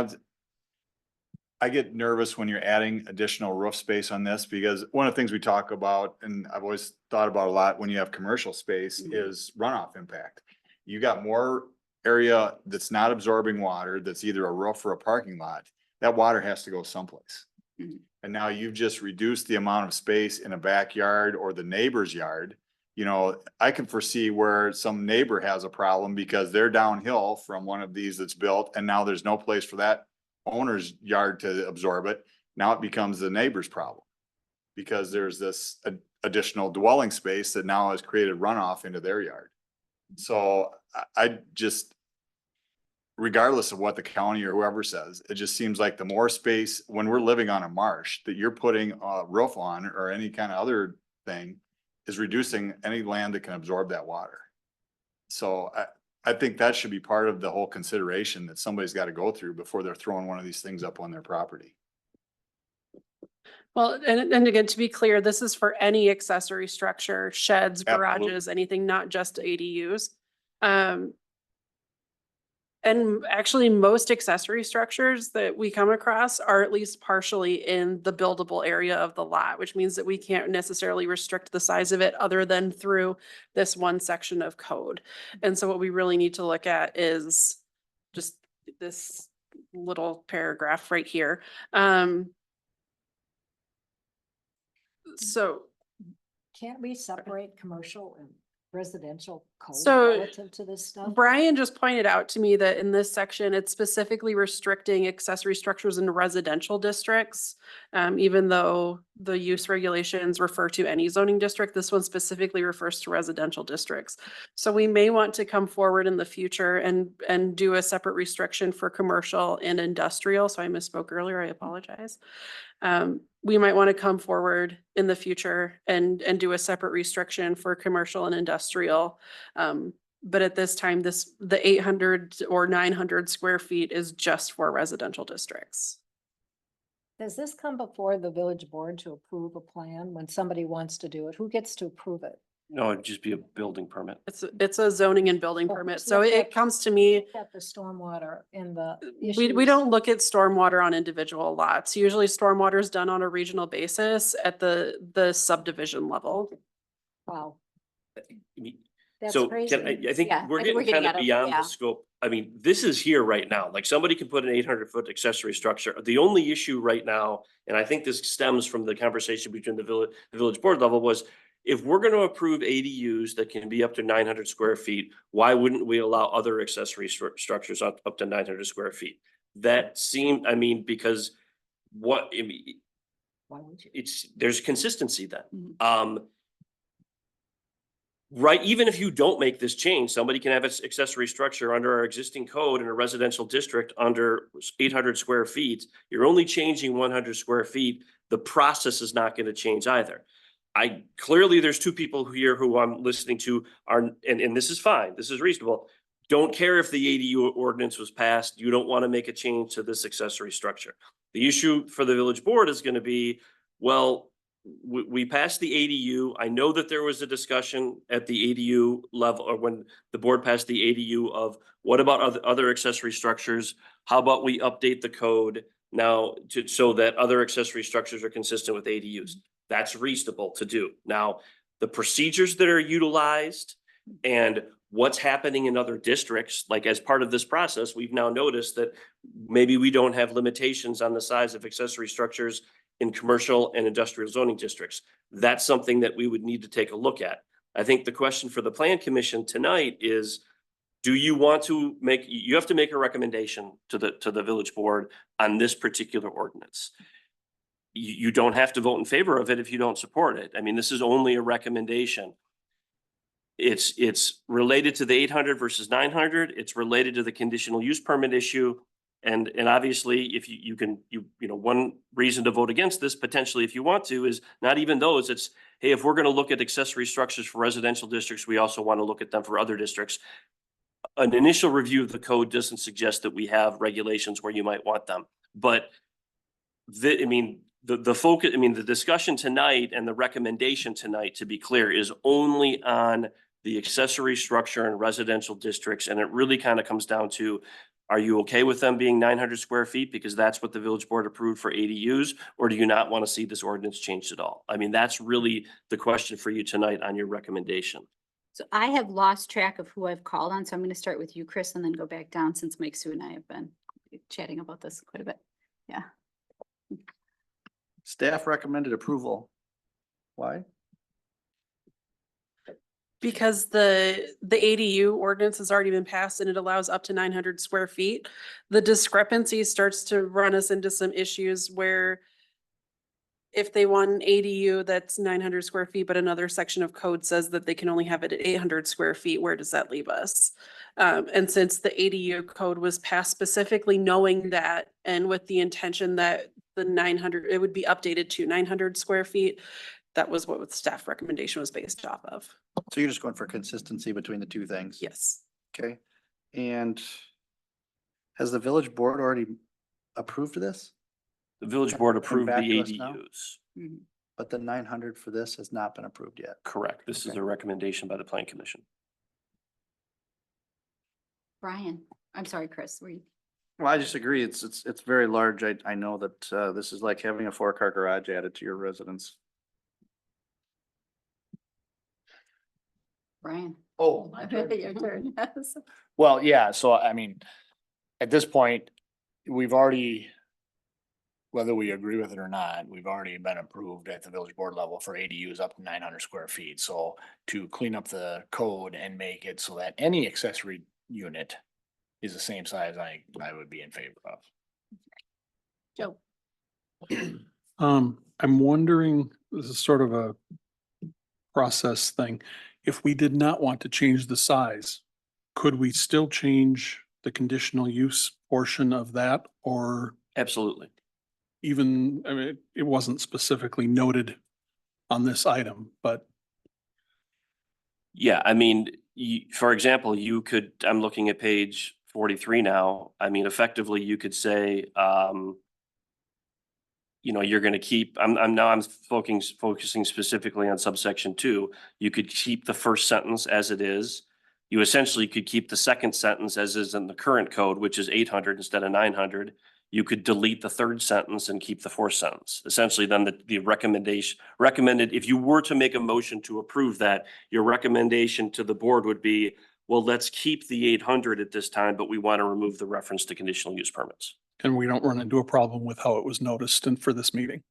I get nervous when you're adding additional roof space on this because one of the things we talk about, and I've always thought about a lot when you have commercial space, is runoff impact. You got more area that's not absorbing water, that's either a roof or a parking lot. That water has to go someplace. Mhm. And now you've just reduced the amount of space in a backyard or the neighbor's yard. You know, I can foresee where some neighbor has a problem because they're downhill from one of these that's built and now there's no place for that owner's yard to absorb it. Now it becomes the neighbor's problem. Because there's this additional dwelling space that now has created runoff into their yard. So I just regardless of what the county or whoever says, it just seems like the more space, when we're living on a marsh, that you're putting a roof on or any kind of other thing is reducing any land that can absorb that water. So I think that should be part of the whole consideration that somebody's got to go through before they're throwing one of these things up on their property. Well, and again, to be clear, this is for any accessory structure, sheds, Absolutely. garages, anything, not just ADUs. And actually, most accessory structures that we come across are at least partially in the buildable area of the lot, which means that we can't necessarily restrict the size of it other than through this one section of code. And so what we really need to look at is just this little paragraph right here. So Can't we separate commercial and residential code So, relative to this stuff? Brian just pointed out to me that in this section, it's specifically restricting accessory structures in residential districts. Even though the use regulations refer to any zoning district, this one specifically refers to residential districts. So we may want to come forward in the future and do a separate restriction for commercial and industrial. So I misspoke earlier, I apologize. We might want to come forward in the future and do a separate restriction for commercial and industrial. But at this time, the 800 or 900 square feet is just for residential districts. Does this come before the village board to approve a plan when somebody wants to do it? Who gets to approve it? No, it'd just be a building permit. It's a zoning and building Oh, permit. so So look it at- comes to me. At the stormwater in the. We issues. don't look at stormwater on individual lots. Usually stormwater is done on a regional basis at the subdivision level. Wow, I mean, that's So crazy. I think Yeah, we're I think we're getting kind getting of out of- beyond yeah. the scope. I mean, this is here right now. Like somebody can put an 800-foot accessory structure. The only issue right now, and I think this stems from the conversation between the village board level, was if we're going to approve ADUs that can be up to 900 square feet, why wouldn't we allow other accessory structures up to 900 square feet? That seemed, I mean, because I mean, Why would you? there's consistency then. Mhm. Right, even if you don't make this change, somebody can have an accessory structure under our existing code in a residential district under 800 square feet. You're only changing 100 square feet. The process is not going to change either. Clearly, there's two people here who I'm listening to and this is fine, this is reasonable. Don't care if the ADU ordinance was passed. You don't want to make a change to this accessory structure. The issue for the village board is going to be, well, we passed the ADU. I know that there was a discussion at the ADU level, or when the board passed the ADU, of what about other accessory structures? How about we update the code now so that other accessory structures are consistent with ADUs? That's reasonable to do. Now, the procedures that are utilized and what's happening in other districts, like as part of this process, we've now noticed that maybe we don't have limitations on the size of accessory structures in commercial and industrial zoning districts. That's something that we would need to take a look at. I think the question for the Plan Commission tonight is, do you want to you have to make a recommendation to the village board on this particular ordinance. You don't have to vote in favor of it if you don't support it. I mean, this is only a recommendation. It's related to the 800 versus 900. It's related to the conditional use permit issue. And obviously, if you can, one reason to vote against this potentially, if you want to, is not even those. It's, hey, if we're going to look at accessory structures for residential districts, we also want to look at them for other districts. An initial review of the code doesn't suggest that we have regulations where you might want them. But the focus, the discussion tonight and the recommendation tonight, to be clear, is only on the accessory structure in residential districts. And it really kind of comes down to, are you okay with them being 900 square feet because that's what the village board approved for ADUs? Or do you not want to see this ordinance changed at all? I mean, that's really the question for you tonight on your recommendation. So I have lost track of who I've called on, so I'm going to start with you, Chris, and then go back down since Mike, Sue, and I have been chatting about this quite a bit. Yeah. Staff recommended approval. Why? Because the ADU ordinance has already been passed and it allows up to 900 square feet. The discrepancy starts to run us into some issues where if they want an ADU that's 900 square feet, but another section of code says that they can only have it at 800 square feet, where does that leave us? And since the ADU code was passed specifically knowing that, and with the intention that the 900, it would be updated to 900 square feet, that was what the staff recommendation was based off of. So you're just going for consistency between the two things? Yes. Okay, and has the village board already approved this? The village board Come approved the back to us now? ADUs. But the 900 for this has not been approved yet. Correct. This is Okay. a recommendation by the plan commission. Brian, I'm sorry, Chris, were you? Well, I just agree. It's very large. I know that, this is like having a 4-car garage added to your residence. Brian. Oh, Your turn. Yes. well, yeah, so I mean, at this point, we've already, whether we agree with it or not, we've already been approved at the village board level for ADUs up to 900 square feet. So to clean up the code and make it so that any accessory unit is the same size, I would be in favor of. Joe. I'm wondering, this is sort of a process thing. If we did not want to change the size, could we still change the conditional use portion of that? Or Absolutely. even, I mean, it wasn't specifically noted on this item, but Yeah, I mean, for example, you could, I'm looking at page 43 now. I mean, effectively, you could say, you're gonna keep, I'm focusing specifically on subsection 2. You could keep the first sentence as it is. You essentially could keep the second sentence as is in the current code, which is 800 instead of 900. You could delete the third sentence and keep the fourth sentence. Essentially, then the recommended, if you were to make a motion to approve that, your recommendation to the board would be, well, let's keep the 800 at this time, but we want to remove the reference to conditional use permits. and we don't run into a problem with how it was noticed and for this meeting.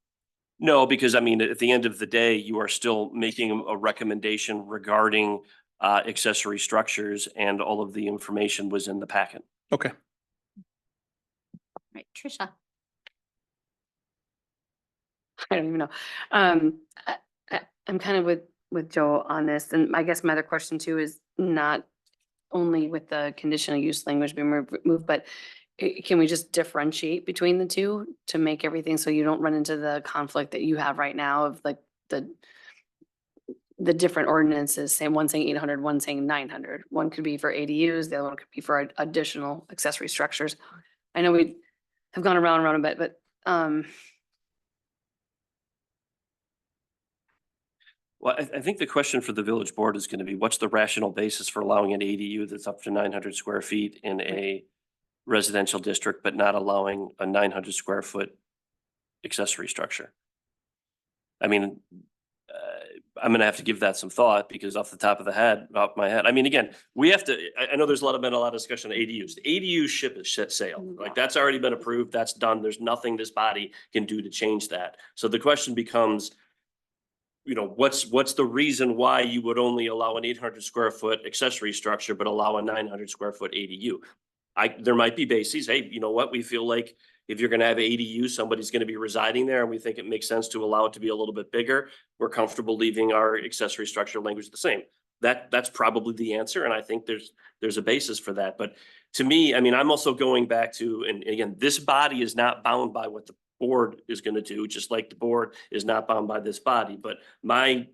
No, because I mean, at the end of the day, you are still making a recommendation regarding accessory structures, and all of the information was in the packet. Okay. Right, Trisha. I don't even know. I'm kind of with Joe on this, and I guess my other question too is not only with the conditional use language being removed, but can we just differentiate between the two to make everything so you don't run into the conflict that you have right now of like the different ordinances, saying one saying 800, one saying 900. One could be for ADUs, the other one could be for additional accessory structures. I know we have gone around and around a bit, but Well, I think the question for the village board is going to be, what's the rational basis for allowing an ADU that's up to 900 square feet in a residential district, but not allowing a 900 square foot accessory structure? I mean, I'm gonna have to give that some thought, because off my head, I mean, again, we have to, I know there's been a lot of discussion on ADUs. The ADU ship is set sail, like that's already been approved, that's done. There's nothing this body can do to change that. So the question becomes, what's the reason why you would only allow an 800 square foot accessory structure, but allow a 900 square foot ADU? There might be bases, hey, you know what, we feel like if you're gonna have ADU, somebody's gonna be residing there, and we think it makes sense to allow it to be a little bit bigger. We're comfortable leaving our accessory structure language the same. That's probably the answer, and I think there's a basis for that. But to me, I mean, I'm also going back to, and again, this body is not bound by what the board is gonna do, just like the board is not bound by this body. But my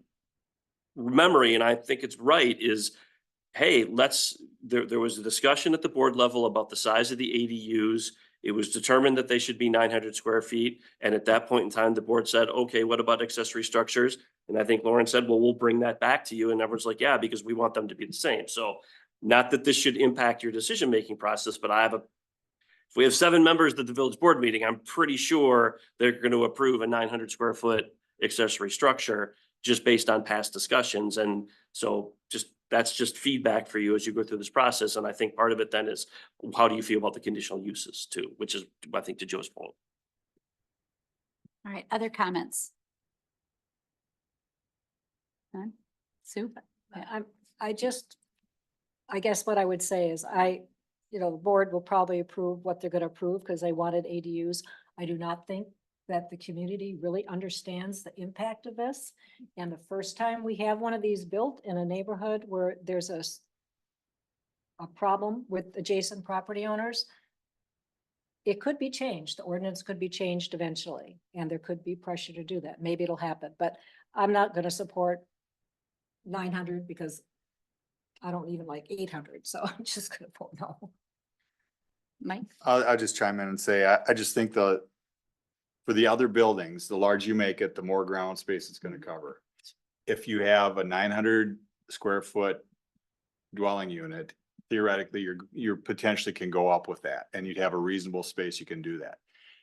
memory, and I think it's right, is, hey, there was a discussion at the board level about the size of the ADUs. It was determined that they should be 900 square feet. And at that point in time, the board said, okay, what about accessory structures? And I think Lauren said, well, we'll bring that back to you. And everyone's like, yeah, because we want them to be the same. So not that this should impact your decision-making process, but if we have 7 members at the village board meeting, I'm pretty sure they're going to approve a 900 square foot accessory structure just based on past discussions. And so that's just feedback for you as you go through this process. And I think part of it then is, how do you feel about the conditional uses too, which is, I think, to Joe's point. All right, other comments? None? Sue? I guess what I would say is the board will probably approve what they're gonna approve because they wanted ADUs. I do not think that the community really understands the impact of this. And the first time we have one of these built in a neighborhood where there's a problem with adjacent property owners, it could be changed. The ordinance could be changed eventually, and there could be pressure to do that. Maybe it'll happen, but I'm not gonna support 900 because I don't even like 800, so I'm just gonna vote no. Mike? I'll just chime in and say, I just think for the other buildings, the larger you make it, the more ground space it's gonna cover. If you have a 900 square foot dwelling unit, theoretically, you're potentially can go up with that, and you'd have a reasonable space you can do that.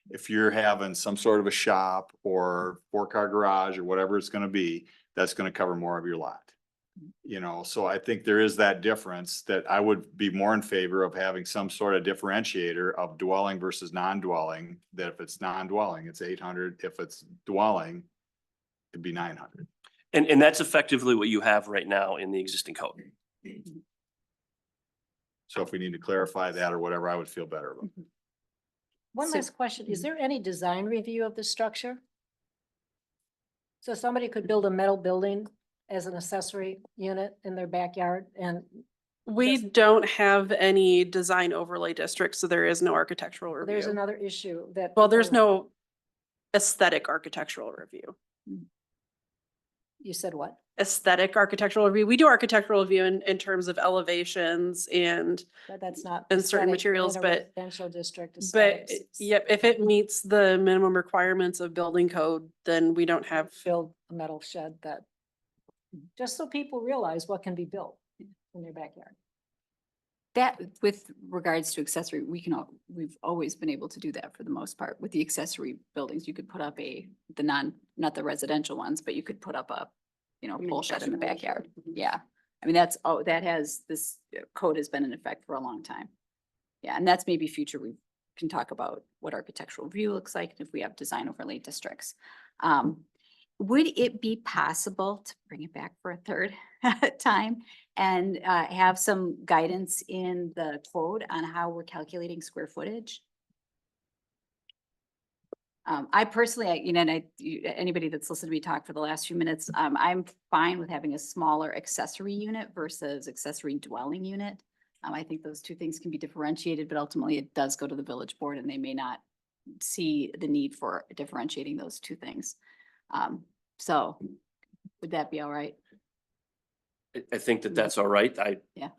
If you're having some sort of a shop or 4-car garage or whatever it's gonna be, that's gonna cover more of your lot. You know, so I think there is that difference that I would be more in favor of having some sort of differentiator of dwelling versus non-dwelling, that if it's non-dwelling, it's 800, if it's dwelling, it'd be 900. And that's effectively what you have right now in the existing code. So if we need to clarify that or whatever, I would feel better about it. One So- last question. Is there any design review of the structure? So somebody could build a metal building as an accessory unit in their backyard and We Just- don't have any design overlay districts, so there is no architectural there's review. another issue that. Well, there's people- no aesthetic architectural review. You said what? Aesthetic architectural review. We do architectural review in terms of elevations and, That's not. And certain aesthetic materials, in a but- Residential district. but aesthetics. yep, if it meets the minimum requirements of building code, then we don't have. Build a metal shed that, just so people realize what can be built in their backyard. That, with regards to accessory, we've always been able to do that for the most part. With the accessory buildings, you could put up not the residential ones, but you could put up a, pole shed in the backyard. Yeah. I mean, this code has been in effect for a long time. Yeah, and that's maybe future, we can talk about what architectural review looks like if we have design overlay districts. Would it be possible to bring it back for a third time and have some guidance in the code on how we're calculating square footage? I personally, anybody that's listened to me talk for the last few minutes, I'm fine with having a smaller accessory unit versus accessory dwelling unit. I think those two things can be differentiated, but ultimately it does go to the village board and they may not see the need for differentiating those two things. So would that be all right? I think that that's all right. Yeah.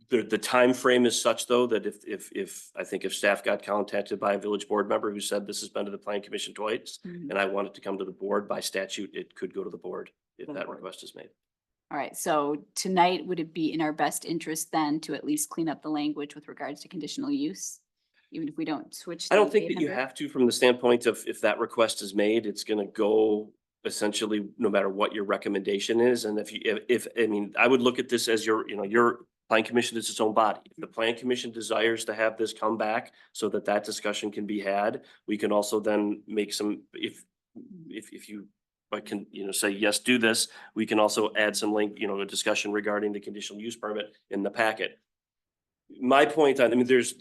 The timeframe is such though, that if staff got contacted by a village board member who said this has been to the plan commission twice, Mhm. and I want it to come to the board by statute, it could go to the board if To the that board. request is made. All right, so tonight, would it be in our best interest then to at least clean up the language with regards to conditional use? Even if we don't switch. I the don't think that you 800? have to, from the standpoint of if that request is made, it's gonna go essentially no matter what your recommendation is. And I would look at this as your plan commission is its own body. If the plan commission desires to have this come back so that that discussion can be had, we can also then make some, if you can, say, yes, do this, we can also add some link, a discussion regarding the conditional use permit in the packet. My point there's,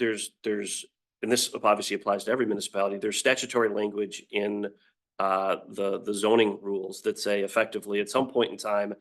and this obviously applies to every municipality, there's statutory language in the zoning rules that say effectively at some point in time,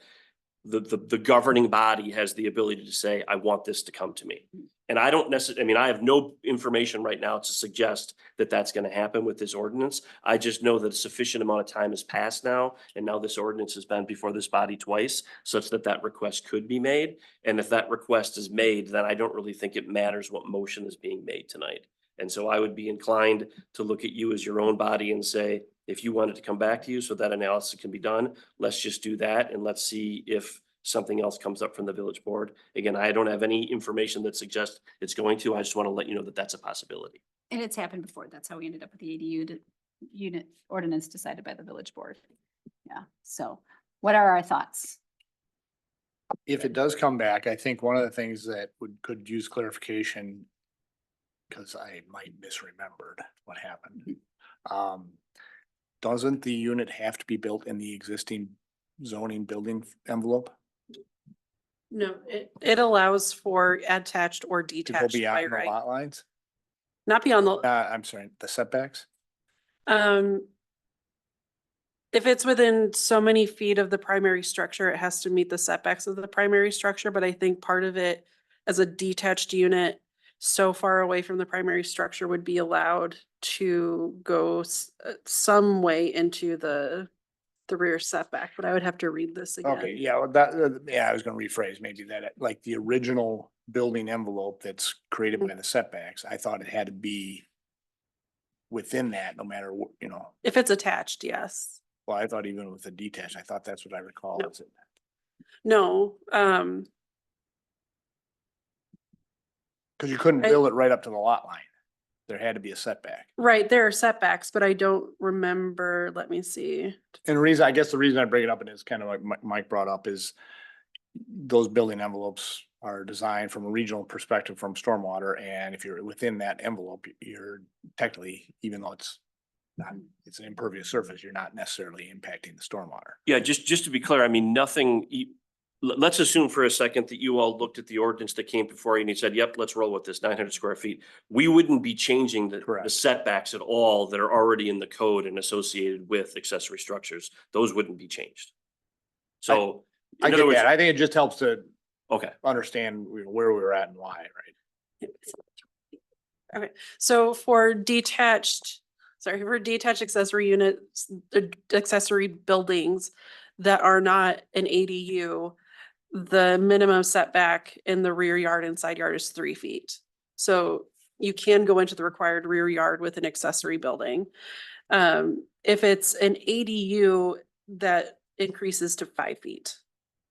the governing body has the ability to say, I want this to come to me. And I don't necessarily, I have no information right now to suggest that that's going to happen with this ordinance. I just know that a sufficient amount of time has passed now, and now this ordinance has been before this body twice, such that that request could be made. And if that request is made, then I don't really think it matters what motion is being made tonight. And so I would be inclined to look at you as your own body and say, if you wanted to come back to you so that analysis can be done, let's just do that and let's see if something else comes up from the village board. Again, I don't have any information that suggests it's going to. I just want to let you know that that's a possibility. And it's happened before. That's how we ended up with the ADU unit ordinance decided by the village board. Yeah, so what are our thoughts? If it does come back, I think one of the things that could use clarification, because I might misremembered what happened. Doesn't the unit have to be built in the existing zoning building envelope? No, it allows for attached or To go detached by beyond the right. lot lines? Not beyond the, I'm sorry, the setbacks? If it's within so many feet of the primary structure, it has to meet the setbacks of the primary structure, but I think part of it as a detached unit so far away from the primary structure would be allowed to go some way into the rear setback, but I would have to read this again. Okay, yeah, well, that, yeah, I was gonna rephrase maybe that, like the original building envelope that's created by the setbacks, I thought it had to be within that, no matter what, you know, If it's attached, yes. well, I thought even with the detached, I thought that's what I recall. No. is it- No, Cause you couldn't I- build it right up to the lot line. There had to be a setback. right, there are setbacks, but I don't remember, let me see. And the reason, I guess the reason I bring it up, and it's kind of like Mike brought up, is those building envelopes are designed from a regional perspective from stormwater, and if you're within that envelope, you're technically, even though it's not, it's an impervious surface, you're not necessarily impacting the stormwater. Yeah, just to be clear, I mean, nothing, let's assume for a second that you all looked at the ordinance that came before you and you said, yep, let's roll with this 900 square feet. We wouldn't be changing the Correct. setbacks at all that are already in the code and associated with accessory structures. Those wouldn't be changed. So. I in get other words, that. I think it just helps to okay. understand where we were at and why, right? Okay, so for detached accessory units, accessory buildings that are not an ADU, the minimum setback in the rear yard and side yard is 3 feet. So you can go into the required rear yard with an accessory building. If it's an ADU, that increases to 5 feet,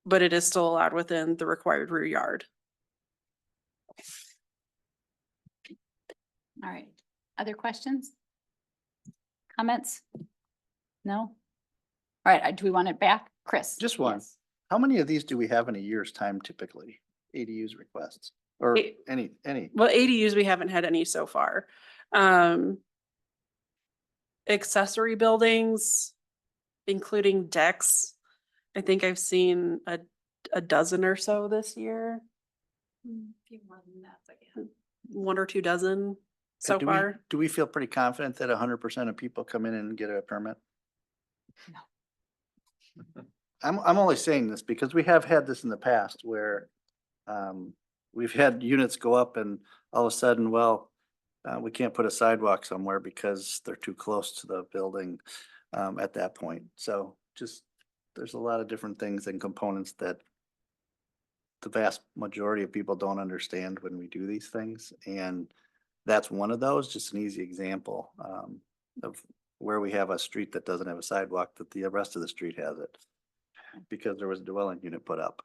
but it is still allowed within the required rear yard. All right. Other questions? Comments? No? All right, do we want it back? Chris? Just one. Yes. How many of these do we have in a year's time typically? ADUs requests or Eight. any? Well, ADUs, we haven't had any so far. Accessory buildings, including decks, I think I've seen a dozen or so this year. Few more than that, but yeah. 1 or 2 dozen so Do far. do we feel pretty confident that 100% of people come in and get a permit? No. I'm only saying this because we have had this in the past where we've had units go up and all of a sudden, well, we can't put a sidewalk somewhere because they're too close to the building at that point. So just, there's a lot of different things and components that the vast majority of people don't understand when we do these things. And that's one of those, just an easy example of where we have a street that doesn't have a sidewalk, that the rest of the street has it. Because there was a dwelling unit put up.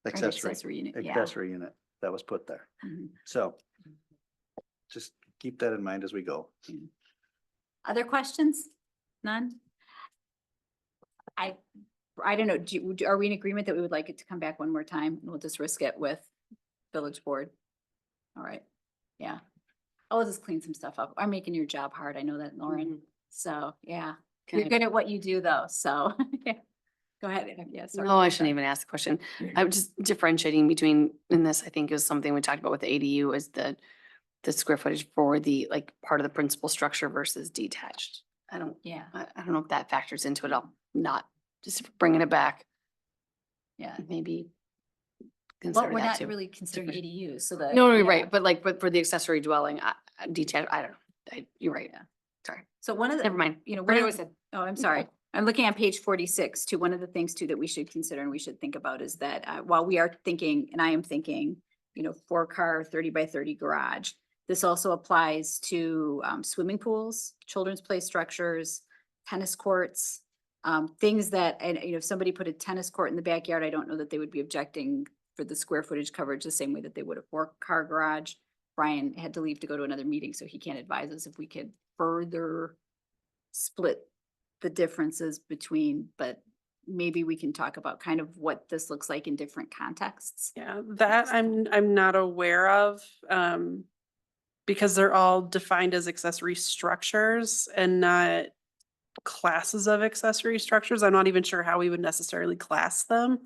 Accessory unit, yeah. Accessory unit that was put there. Mhm. So just keep that in mind as we go. Other questions? None? I don't know, are we in agreement that we would like it to come back one more time? We'll just risk it with village board. All right, yeah. I'll just clean some stuff up. I'm making your job hard. I know that, Lauren. So, yeah. Can You're I- good at what you do though, so. yeah. Go ahead. Yeah, sorry. No, I shouldn't even ask the question. I'm just differentiating between, and this I think is something we talked about with the ADU is the square footage for the, like, part of the principal structure versus detached. I don't Yeah, know if that factors into it all, not, just bringing it back, yeah. maybe. Well, Consider we're that not too. really considering ADUs, so that. No, yeah. you're right, but like, but for the accessory dwelling, detached, I don't know, you're right. Yeah. Sorry, So one of the. never mind. You know, Forget one what of I the- said. Oh, I'm sorry. I'm looking at page 46 too. One of the things too that we should consider and we should think about is that while we are thinking, and I am thinking, 4-car, 30 by 30 garage, this also applies to swimming pools, children's play structures, tennis courts, things that, and if somebody put a tennis court in the backyard, I don't know that they would be objecting for the square footage coverage the same way that they would a 4-car garage. Brian had to leave to go to another meeting, so he can't advise us if we could further split the differences between, but maybe we can talk about kind of what this looks like in different contexts. Yeah, that I'm not aware of, because they're all defined as accessory structures and not classes of accessory structures. I'm not even sure how we would necessarily class them.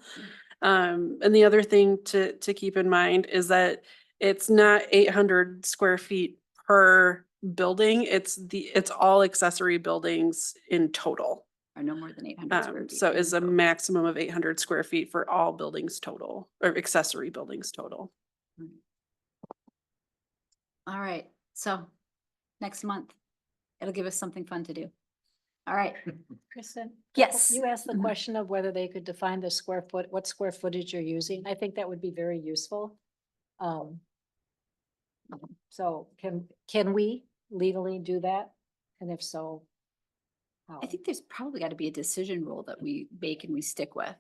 And the other thing to keep in mind is that it's not 800 square feet per building. It's all accessory buildings in total. Or no more than 800 square feet. So is a So- maximum of 800 square feet for all buildings total, or accessory buildings total. All right, so next month, it'll give us something fun to do. All right, Kristen? Yes. You asked the Mhm. question of whether they could define the square foot, what square footage you're using. I think that would be very useful. So can we legally do that? And if so, how? I think there's probably got to be a decision rule that we make and we stick with.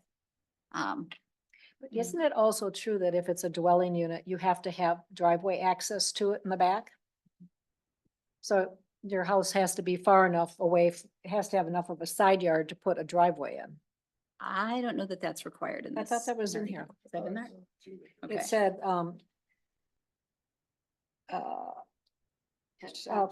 But isn't it also true that if it's a dwelling unit, you have to have driveway access to it in the back? So your house has to be far enough away, it has to have enough of a side yard to put a driveway in. I don't know that that's required in I this. thought that was in here. Is that in there? Okay. It said,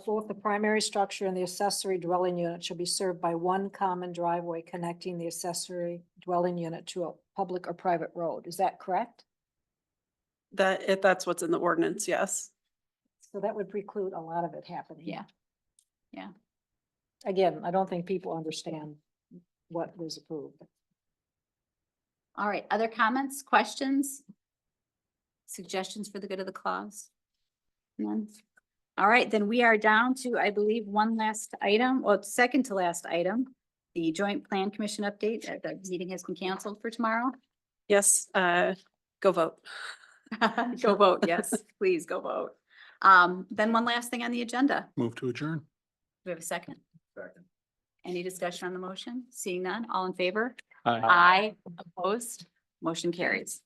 both the primary structure and the accessory dwelling unit shall be served by one common driveway connecting the accessory dwelling unit to a public or private road. Is that correct? That's what's in the ordinance, yes. So that would preclude a lot of it happening. Yeah. Yeah. Again, I don't think people understand what was approved. All right, other comments, questions? Suggestions for the good of the clause? None? All right, then we are down to, I believe, one last item, well, second to last item. The Joint Plan Commission update, the meeting has been canceled for tomorrow. Yes, go vote. Go vote, yes, please go vote. Then one last thing on the agenda. Move to adjourn. Do we have a second? Second. Any discussion on the motion? Seeing none, all in favor? Aye. Aye, opposed, motion carries.